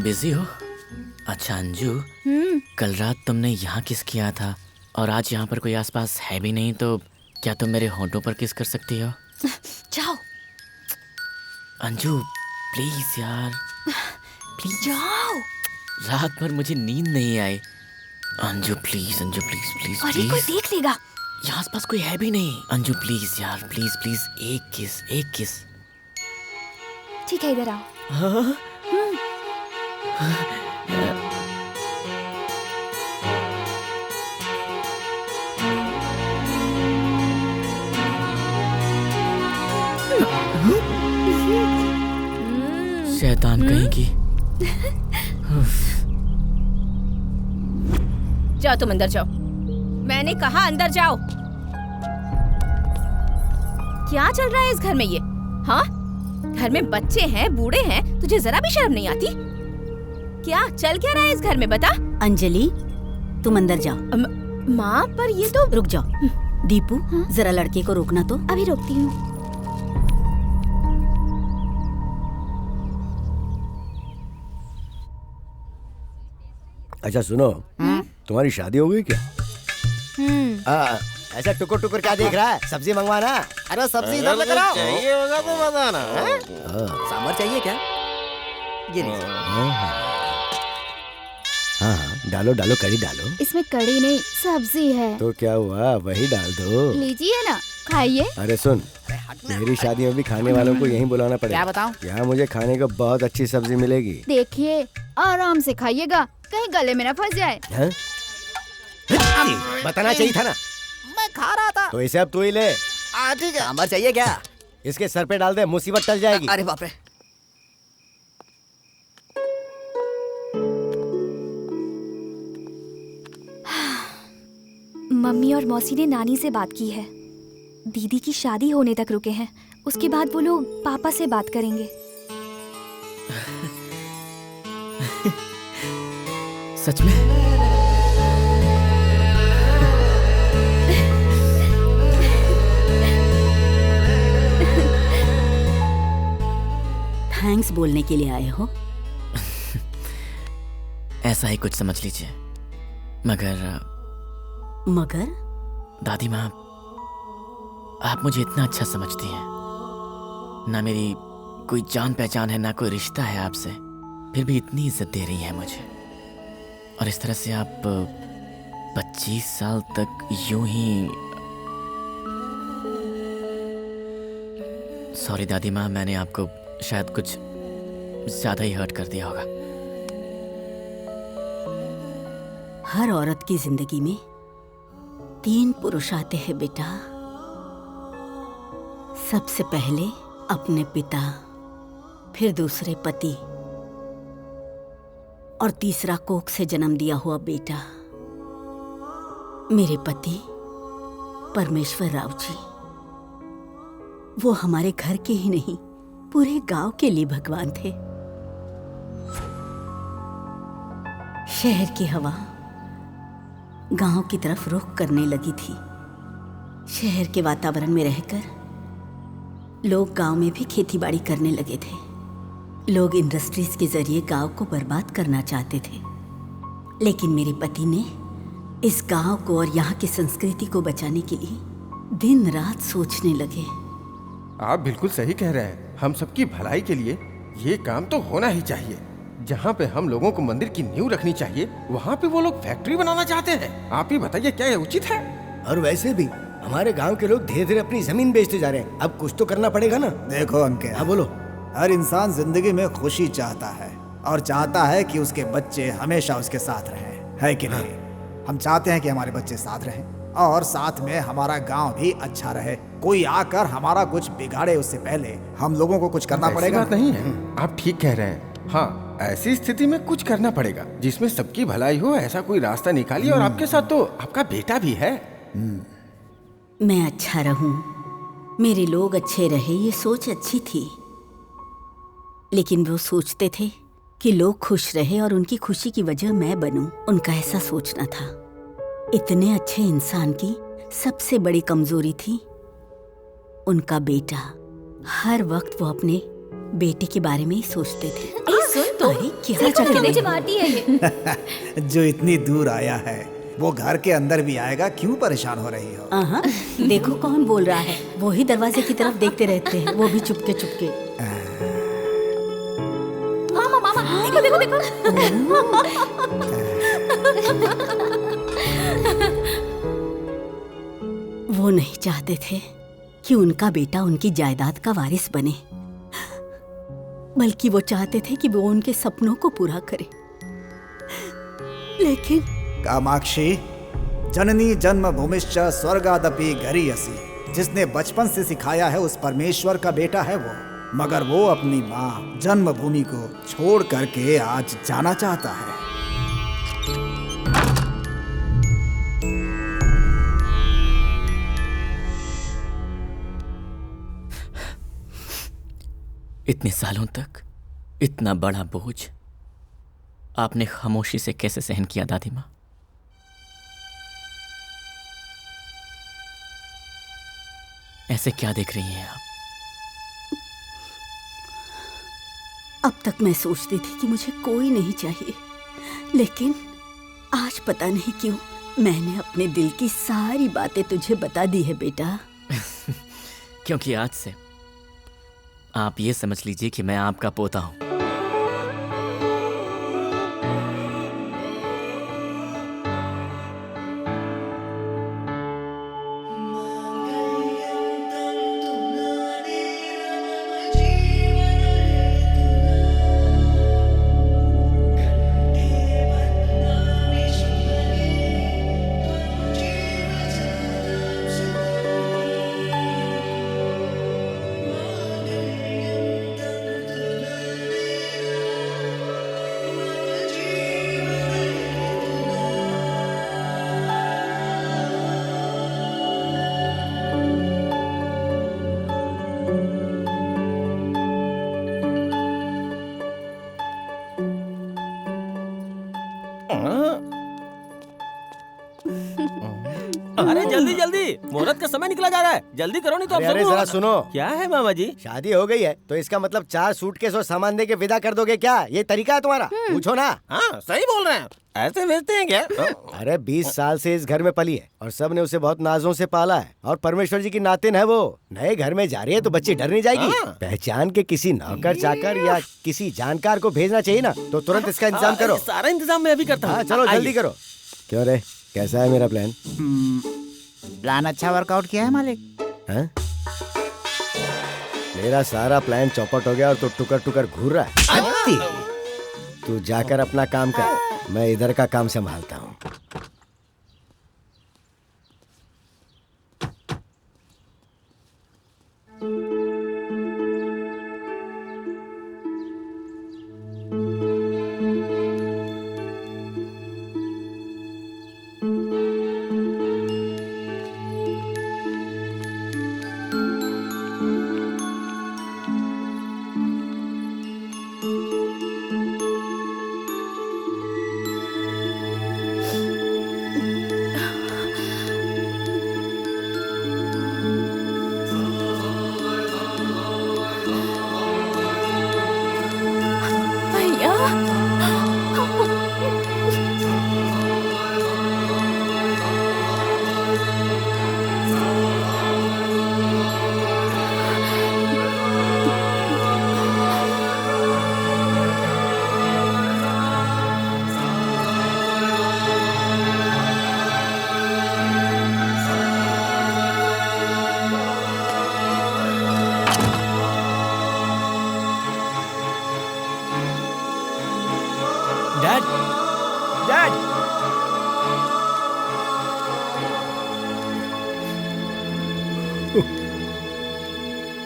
S1: बिजी हो? अच्छा अंजू, कल रात तुमने यहाँ किस किया था और आज यहाँ पर कोई आसपास है भी नहीं, तो क्या तुम मेरे होंठों पर किस कर सकती हो?
S7: जाओ
S1: अंजू, प्लीज यार,
S7: प्लीज जाओ।
S1: रात भर मुझे नींद नहीं आई। Anju please, Anju please please
S7: अरे
S1: प्लीज।
S7: कोई देख लेगा।
S1: यहाँ आसपास कोई है भी नहीं। अंजू प्लीज यार, प्लीज प्लीज, एक किस, एक किस।
S7: ठीक है, इधर आओ।
S1: हाँ? शैतान कहीं की।
S2: जाओ, तुम अंदर जाओ। मैंने कहा अंदर जाओ। क्या चल रहा है इस घर में ये? हाँ, घर में बच्चे हैं, बूढ़े हैं, तुझे जरा भी शर्म नहीं आती? क्या चल क्या रहा है इस घर में, बता।
S4: अंजलि, तुम अंदर जाओ।
S2: माँ, पर ये तो।
S4: रुक जाओ। दीपू, जरा लड़के को रोकना तो।
S13: अभी रोकती हूँ।
S11: अच्छा सुनो, तुम्हारी शादी हो गई क्या? ऐसा टुकुर टुकुर क्या देख रहा है? सब्जी मंगवाना।
S12: अरे सब्जी इधर लेकर आओ।
S9: चाहिए होगा तो बताना।
S12: सांभर चाहिए क्या? ये
S11: हाँ, डालो डालो, कड़ी डालो।
S13: इसमें कड़ी नहीं, सब्जी है।
S11: तो क्या हुआ, वही डाल दो।
S13: लीजिए ना, खाइए।
S11: अरे सुन, मेरी शादी में भी खाने वालों को यहीं बुलाना पड़ेगा।
S14: क्या बताऊं?
S11: यहाँ मुझे खाने को बहुत अच्छी सब्जी मिलेगी।
S13: देखिए, आराम से खाइएगा, कहीं गले में ना फंस जाए।
S11: बताना चाहिए था ना।
S12: मैं खा रहा था।
S11: तो इसे अब तू ही ले।
S12: ठीक है। सांभर चाहिए क्या?
S11: इसके सर पे डाल दे, मुसीबत टल जाएगी।
S12: अरे बाप रे।
S7: मम्मी और मौसी ने नानी से बात की है। दीदी की शादी होने तक रुके हैं, उसके बाद वो लोग पापा से बात करेंगे।
S1: सच में?
S4: थैंक्स बोलने के लिए आए हो?
S1: ऐसा ही कुछ समझ लीजिए। मगर दादी माँ, आप मुझे इतना अच्छा समझती हैं। ना मेरी कोई जान पहचान है, ना कोई रिश्ता है आपसे, फिर भी इतनी इज्जत दे रही है मुझे। और इस तरह से आप 25 साल तक यूं ही। सॉरी दादी माँ, मैंने आपको शायद कुछ ज्यादा ही हर्ट कर दिया होगा।
S4: हर औरत की जिंदगी में 3 पुरुष आते हैं बेटा। सबसे पहले अपने पिता, फिर दूसरे पति, और तीसरा कोख से जन्म दिया हुआ बेटा। मेरे पति परमेश्वर राव जी, वो हमारे घर के ही नहीं पूरे गांव के लिए भगवान थे। शहर की हवा गांव की तरफ रुख करने लगी थी। शहर के वातावरण में रहकर लोग गांव में भी खेतीबाड़ी करने लगे थे। लोग इंडस्ट्रीज के जरिए गांव को बर्बाद करना चाहते थे, लेकिन मेरे पति ने इस गांव को और यहाँ की संस्कृति को बचाने के लिए दिन रात सोचने लगे।
S10: आप बिल्कुल सही कह रहे हैं। हम सबकी भलाई के लिए ये काम तो होना ही चाहिए। जहाँ पे हम लोगों को मंदिर की नींव रखनी चाहिए, वहाँ पे वो लोग फैक्ट्री बनाना चाहते हैं। आप ही बताइए, क्या ये उचित है?
S11: और वैसे भी हमारे गांव के लोग धीरे धीरे अपनी जमीन बेचते जा रहे हैं। अब कुछ तो करना पड़ेगा ना।
S5: देखो अंकित,
S11: हाँ बोलो।
S5: हर इंसान जिंदगी में खुशी चाहता है और चाहता है कि उसके बच्चे हमेशा उसके साथ रहें, है कि नहीं? हम चाहते हैं कि हमारे बच्चे साथ रहें और साथ में हमारा गांव भी अच्छा रहे। कोई आकर हमारा कुछ बिगाड़े उससे पहले हम लोगों को कुछ करना पड़ेगा।
S10: बात नहीं है, आप ठीक कह रहे हैं। हाँ, ऐसी स्थिति में कुछ करना पड़ेगा जिसमें सबकी भलाई हो। ऐसा कोई रास्ता निकालिए। और आपके साथ तो आपका बेटा भी है।
S4: मैं अच्छा रहूं, मेरे लोग अच्छे रहे, ये सोच अच्छी थी। लेकिन वो सोचते थे कि लोग खुश रहे और उनकी खुशी की वजह मैं बनूं। उनका ऐसा सोचना था। इतने अच्छे इंसान की सबसे बड़ी कमजोरी थी उनका बेटा। हर वक्त वो अपने बेटे के बारे में ही सोचते थे।
S6: सुन तो,
S4: क्या
S6: मुझे मारती है ये।
S5: जो इतनी दूर आया है वो घर के अंदर भी आएगा, क्यों परेशान हो रही हो?
S4: देखो कौन बोल रहा है। वो ही दरवाजे की तरफ देखते रहते हैं, वो भी चुपके चुपके।
S6: मामा मामा, देखो देखो देखो।
S4: वो नहीं चाहते थे कि उनका बेटा उनकी जायदाद का वारिस बने, बल्कि वो चाहते थे कि वो उनके सपनों को पूरा करे। लेकिन
S5: कामाक्षी, जननी जन्म भूमिश्च स्वर्गादपि गरीयसी, जिसने बचपन से सिखाया है उस परमेश्वर का बेटा है वो। मगर वो अपनी माँ जन्मभूमि को छोड़ करके आज जाना चाहता है।
S1: इतने सालों तक इतना बड़ा बोझ आपने खामोशी से कैसे सहन किया दादी माँ? ऐसे क्या देख रही हैं आप?
S4: अब तक मैं सोचती थी कि मुझे कोई नहीं चाहिए, लेकिन आज पता नहीं क्यों मैंने अपने दिल की सारी बातें तुझे बता दी है बेटा।
S1: क्योंकि आज से आप ये समझ लीजिए कि मैं आपका पोता हूं।
S9: जल्दी जल्दी, मुहूर्त का समय निकला जा रहा है, जल्दी करो नहीं तो
S11: अरे जरा सुनो।
S9: क्या है मामा जी?
S11: शादी हो गई है तो इसका मतलब 4 सूटकेस और सामान दे के विदा कर दोगे क्या? ये तरीका है तुम्हारा? पूछो ना।
S9: हाँ सही बोल रहे हैं, ऐसे भेजते हैं क्या?
S11: अरे 20 साल से इस घर में पली है और सब ने उसे बहुत नाजों से पाला है और परमेश्वर जी की नातिन है वो। नए घर में जा रही है तो बच्ची डर नहीं जाएगी? पहचान के किसी नौकर चाकर या किसी जानकार को भेजना चाहिए ना, तो तुरंत इसका इंतजाम करो।
S9: सारा इंतजाम मैं अभी करता हूँ।
S11: चलो जल्दी करो। क्यों रे, कैसा है मेरा प्लान?
S14: प्लान अच्छा वर्कआउट किया है मालिक।
S11: हाँ? मेरा सारा प्लान चौपट हो गया और तू टुकर टुकर घूर रहा है। तू जाकर अपना काम कर, मैं इधर का काम संभालता हूँ।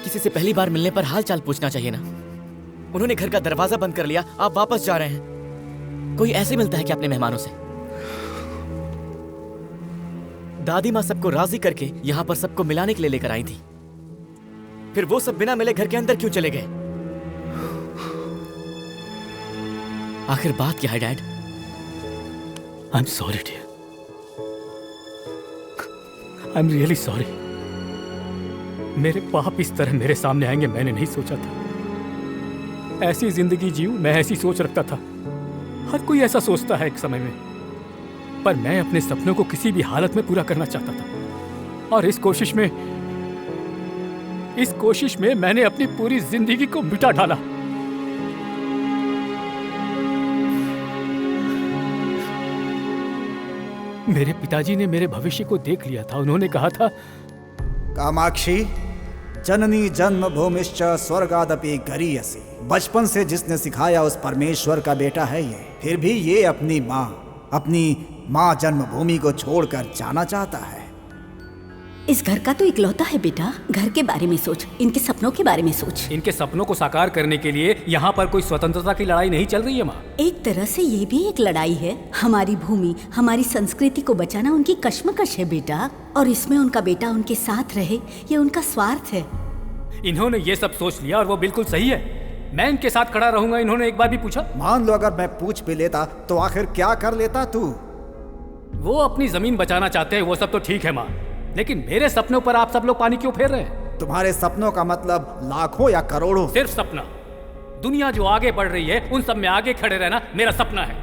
S1: किसी से पहली बार मिलने पर हाल चाल पूछना चाहिए ना। उन्होंने घर का दरवाजा बंद कर लिया, आप वापस जा रहे हैं। कोई ऐसे मिलता है क्या अपने मेहमानों से? दादी माँ सबको राजी करके यहाँ पर सबको मिलाने के लिए लेकर आई थी, फिर वो सब बिना मिले घर के अंदर क्यों चले गए? आखिर बात क्या है dad?
S3: I am sorry dear, I am really sorry. मेरे पाप इस तरह मेरे सामने आएंगे मैंने नहीं सोचा था। ऐसी जिंदगी जीऊं, मैं ऐसी सोच रखता था। हर कोई ऐसा सोचता है एक समय में, पर मैं अपने सपनों को किसी भी हालत में पूरा करना चाहता था और इस कोशिश में मैंने अपनी पूरी जिंदगी को मिटा डाला। मेरे पिताजी ने मेरे भविष्य को देख लिया था। उन्होंने कहा था,
S5: कामाक्षी जननी जन्मभूमिश्च स्वर्गादपि गरीयसी। बचपन से जिसने सिखाया उस परमेश्वर का बेटा है ये। फिर भी ये अपनी माँ जन्मभूमि को छोड़कर जाना चाहता है।
S4: इस घर का तो इकलौता है बेटा। घर के बारे में सोच, इनके सपनों के बारे में सोच।
S3: इनके सपनों को साकार करने के लिए यहाँ पर कोई स्वतंत्रता की लड़ाई नहीं चल रही है माँ।
S4: एक तरह से ये भी एक लड़ाई है। हमारी भूमि, हमारी संस्कृति को बचाना उनकी कश्मकश है बेटा, और इसमें उनका बेटा उनके साथ रहे ये उनका स्वार्थ है।
S3: इन्होंने ये सब सोच लिया और वो बिल्कुल सही है। मैं इनके साथ खड़ा रहूंगा, इन्होंने एक बार भी पूछा?
S5: मान लो अगर मैं पूछ भी लेता तो आखिर क्या कर लेता तू?
S3: वो अपनी जमीन बचाना चाहते हैं, वो सब तो ठीक है माँ, लेकिन मेरे सपनों पर आप सब लोग पानी क्यों फेर रहे हैं?
S5: तुम्हारे सपनों का मतलब लाखों या करोड़ों?
S3: सिर्फ सपना। दुनिया जो आगे बढ़ रही है उन सब में आगे खड़े रहना मेरा सपना है।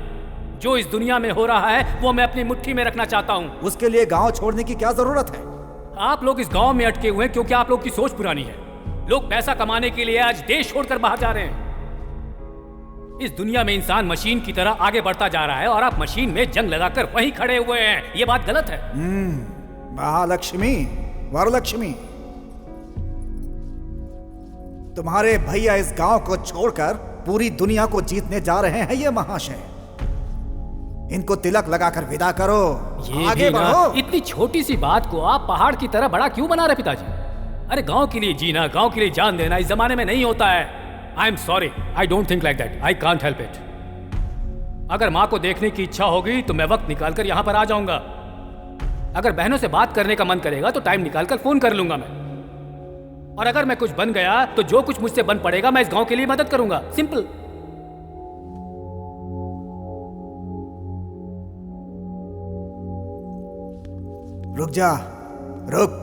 S3: जो इस दुनिया में हो रहा है वो मैं अपनी मुट्ठी में रखना चाहता हूँ।
S5: उसके लिए गांव छोड़ने की क्या जरूरत है?
S3: आप लोग इस गांव में अटके हुए हैं क्योंकि आप लोग की सोच पुरानी है। लोग पैसा कमाने के लिए आज देश छोड़कर बाहर जा रहे हैं। इस दुनिया में इंसान मशीन की तरह आगे बढ़ता जा रहा है और आप मशीन में जंग लगाकर वहीं खड़े हुए हैं। ये बात गलत है।
S5: महालक्ष्मी, वरलक्ष्मी, तुम्हारे भैया इस गांव को छोड़कर पूरी दुनिया को जीतने जा रहे हैं ये महाशय। इनको तिलक लगाकर विदा करो, आगे बढ़ो।
S3: इतनी छोटी सी बात को आप पहाड़ की तरह बड़ा क्यों बना रहे पिताजी? अरे गांव के लिए जीना, गांव के लिए जान देना इस जमाने में नहीं होता है। आई am sorry, I don't think like that, I can't help it. अगर माँ को देखने की इच्छा होगी तो मैं वक्त निकालकर यहाँ पर आ जाऊंगा। अगर बहनों से बात करने का मन करेगा तो टाइम निकालकर फोन कर लूंगा मैं। और अगर मैं कुछ बन गया तो जो कुछ मुझसे बन पड़ेगा मैं इस गांव के लिए मदद करूंगा। सिंपल।
S5: रुक जा, रुक।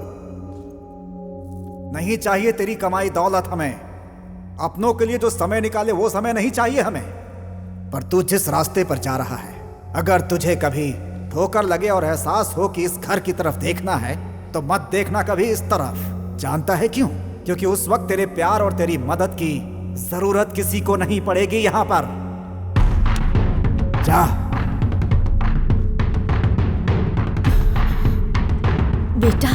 S5: नहीं चाहिए तेरी कमाई दौलत हमें। अपनों के लिए जो समय निकाले वो समय नहीं चाहिए हमें। पर तू जिस रास्ते पर जा रहा है, अगर तुझे कभी ठोकर लगे और एहसास हो कि इस घर की तरफ देखना है तो मत देखना कभी इस तरफ। जानता है क्यों? क्योंकि उस वक्त तेरे प्यार और तेरी मदद की जरूरत किसी को नहीं पड़ेगी यहां पर। जा।
S4: बेटा,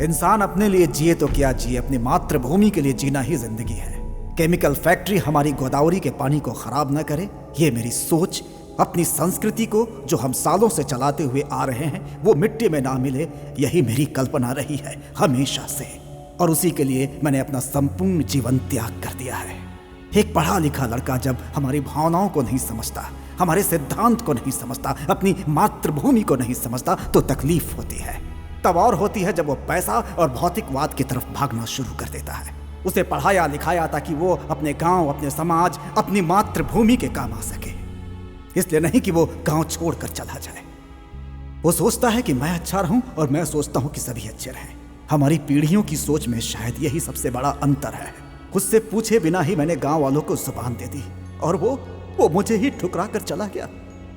S5: इंसान अपने लिए जिए तो क्या जिए, अपनी मातृभूमि के लिए जीना ही जिंदगी है। केमिकल फैक्ट्री हमारी गोदावरी के पानी को खराब न करे, ये मेरी सोच। अपनी संस्कृति को जो हम सालों से चलाते हुए आ रहे हैं वो मिट्टी में ना मिले, यही मेरी कल्पना रही है हमेशा से। और उसी के लिए मैंने अपना संपूर्ण जीवन त्याग कर दिया है। एक पढ़ा लिखा लड़का जब हमारी भावनाओं को नहीं समझता, हमारे सिद्धांत को नहीं समझता, अपनी मातृभूमि को नहीं समझता तो तकलीफ होती है। तब और होती है जब वो पैसा और भौतिकवाद की तरफ भागना शुरू कर देता है। उसे पढ़ाया लिखाया ताकि वो अपने गांव, अपने समाज, अपनी मातृभूमि के काम आ सके, इसलिए नहीं कि वो गांव छोड़कर चला जाए। वो सोचता है कि मैं अच्छा रहूं और मैं सोचता हूं कि सभी अच्छे रहें। हमारी पीढ़ियों की सोच में शायद यही सबसे बड़ा अंतर है। उससे पूछे बिना ही मैंने गांव वालों को जुबान दे दी और वो मुझे ही ठुकरा कर चला गया।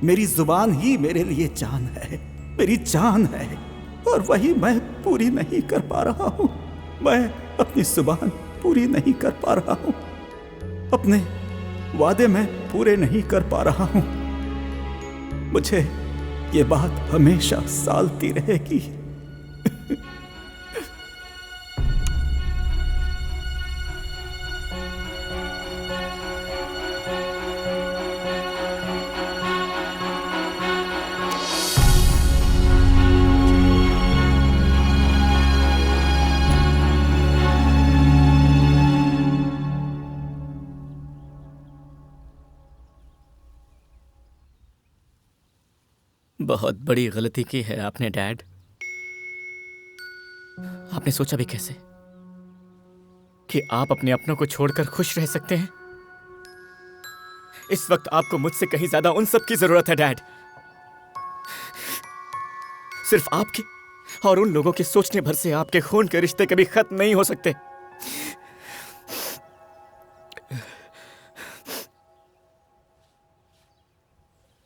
S5: मेरी जुबान ही मेरे लिए जान है, मेरी जान है, और वही मैं पूरी नहीं कर पा रहा हूं। मैं अपनी जुबान पूरी नहीं कर पा रहा हूं, अपने वादे मैं पूरे नहीं कर पा रहा हूं। मुझे ये बात हमेशा सालती रहेगी।
S1: बहुत बड़ी गलती की है आपने डैड। आपने सोचा भी कैसे कि आप अपने अपनों को छोड़कर खुश रह सकते हैं? इस वक्त आपको मुझसे कहीं ज्यादा उन सब की जरूरत है डैड। सिर्फ आपके और उन लोगों के सोचने भर से आपके खून के रिश्ते कभी खत्म नहीं हो सकते।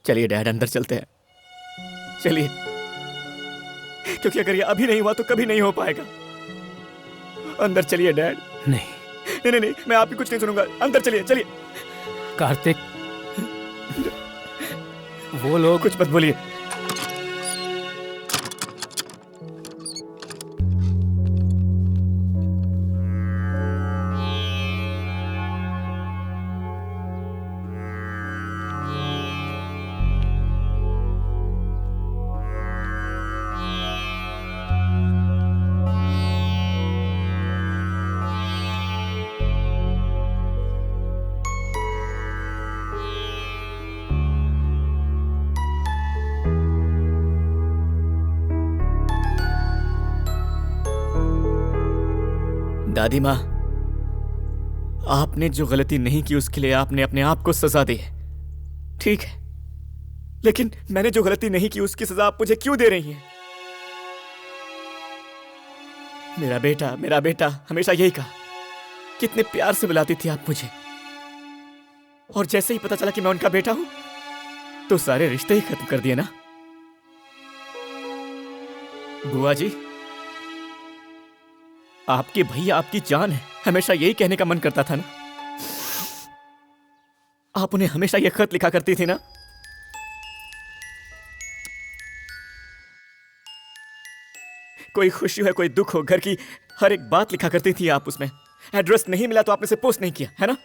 S1: चलिए डैड, अंदर चलते हैं। चलिए, क्योंकि अगर ये अभी नहीं हुआ तो कभी नहीं हो पाएगा। अंदर चलिए डैड।
S3: नहीं
S1: नहीं, मैं आपकी कुछ नहीं सुनूंगा। अंदर चलिए, चलिए।
S3: कार्तिक, वो लोग
S1: कुछ मत बोलिए। दादी माँ, आपने जो गलती नहीं की उसके लिए आपने अपने आप को सजा दी है, ठीक है, लेकिन मैंने जो गलती नहीं की उसकी सजा आप मुझे क्यों दे रही हैं? मेरा बेटा हमेशा यही कहा, कितने प्यार से बुलाती थी आप मुझे, और जैसे ही पता चला कि मैं उनका बेटा हूं तो सारे रिश्ते ही खत्म कर दिए ना। बुआ जी, आपके भैया आपकी जान है, हमेशा यही कहने का मन करता था ना। आप उन्हें हमेशा यह खत लिखा करती थी ना। कोई खुशी हो कोई दुख हो, घर की हर एक बात लिखा करती थी आप उसमें। एड्रेस नहीं मिला तो आपने उसे पोस्ट नहीं किया, है ना।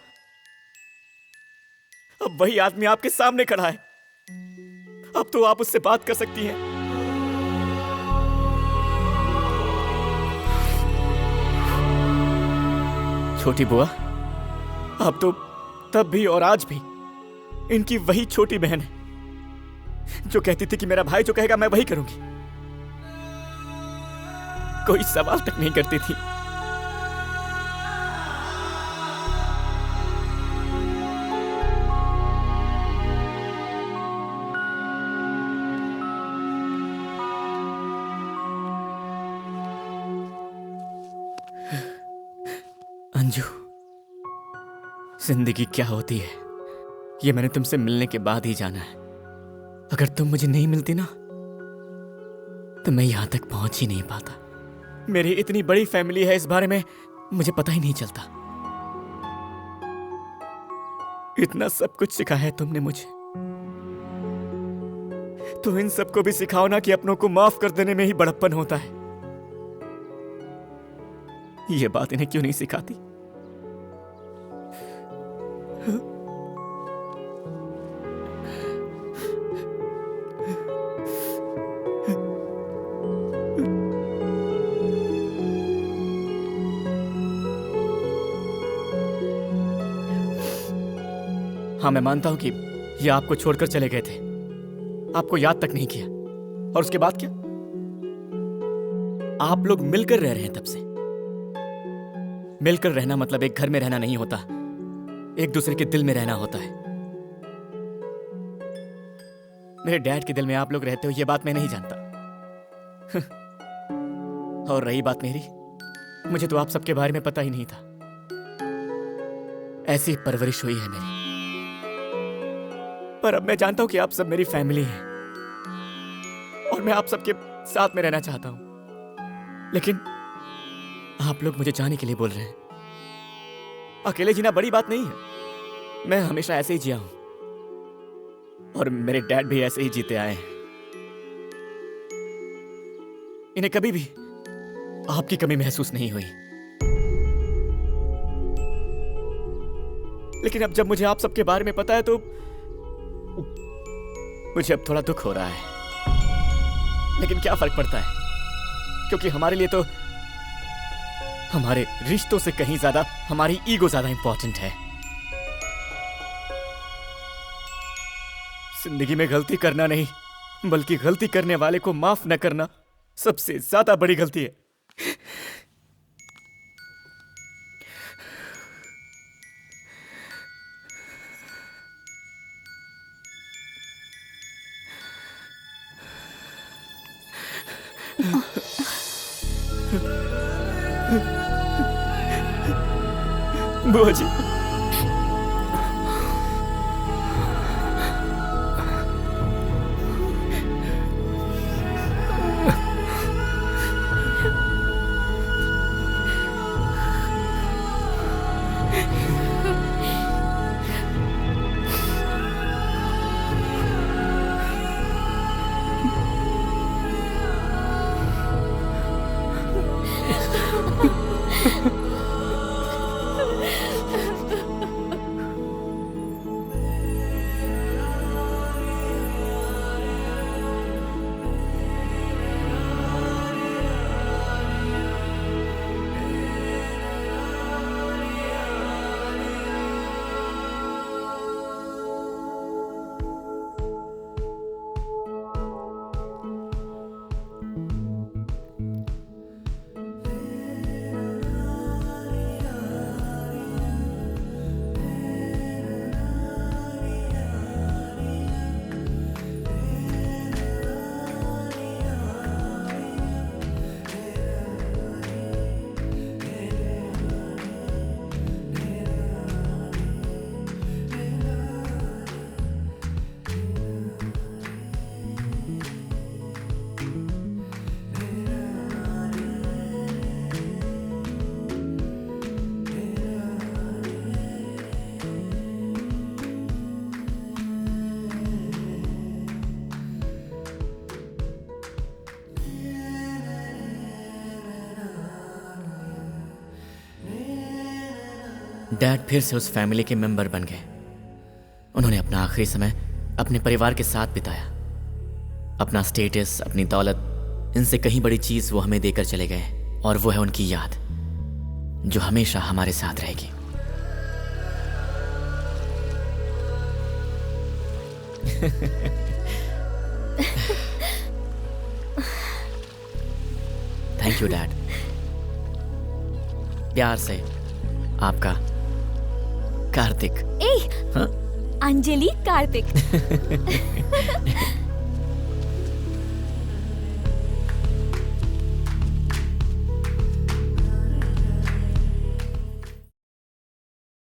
S1: अब वही आदमी आपके सामने खड़ा है, अब तो आप उससे बात कर सकती हैं। छोटी बुआ, अब तो तब भी और आज भी इनकी वही छोटी बहन है जो कहती थी कि मेरा भाई जो कहेगा मैं वही करूंगी। कोई सवाल तक नहीं करती थी। अंजू, जिंदगी क्या होती है ये मैंने तुमसे मिलने के बाद ही जाना है। अगर तुम मुझे नहीं मिलती ना तो मैं यहां तक पहुंच ही नहीं पाता। मेरी इतनी बड़ी फैमिली है, इस बारे में मुझे पता ही नहीं चलता। इतना सब कुछ सिखाया है तुमने मुझे, तो इन सबको भी सिखाओ ना कि अपनों को माफ कर देने में ही बड़प्पन होता है। ये बात इन्हें क्यों नहीं सिखाती? हाँ, मैं मानता हूं कि ये आपको छोड़कर चले गए थे, आपको याद तक नहीं किया, और उसके बाद क्या? आप लोग मिलकर रह रहे हैं तब से। मिलकर रहना मतलब एक घर में रहना नहीं होता, एक दूसरे के दिल में रहना होता है। मेरे डैड के दिल में आप लोग रहते हो ये बात मैं नहीं जानता। और रही बात मेरी, मुझे तो आप सबके बारे में पता ही नहीं था। ऐसी परवरिश हुई है मेरी, पर अब मैं जानता हूं कि आप सब मेरी फैमिली हैं और मैं आप सबके साथ में रहना चाहता हूं। लेकिन आप लोग मुझे जाने के लिए बोल रहे हैं। अकेले जीना बड़ी बात नहीं है, मैं हमेशा ऐसे ही जिया हूं और मेरे डैड भी ऐसे ही जीते आए हैं। इन्हें कभी भी आपकी कमी महसूस नहीं हुई। लेकिन अब जब मुझे आप सबके बारे में पता है तो मुझे अब थोड़ा दुख हो रहा है। लेकिन क्या फर्क पड़ता है, क्योंकि हमारे लिए तो हमारे रिश्तों से कहीं ज्यादा हमारी ईगो ज्यादा इंपॉर्टेंट है। जिंदगी में गलती करना नहीं, बल्कि गलती करने वाले को माफ न करना सबसे ज्यादा बड़ी गलती है। बुआ जी, डैड फिर से उस फैमिली के मेंबर बन गए। उन्होंने अपना आखिरी समय अपने परिवार के साथ बिताया। अपना स्टेटस, अपनी दौलत, इनसे कहीं बड़ी चीज वो हमें देकर चले गए, और वो है उनकी याद जो हमेशा हमारे साथ रहेगी। Thank you dad. प्यार से आपका कार्तिक।
S7: हाँ? अंजलि कार्तिक।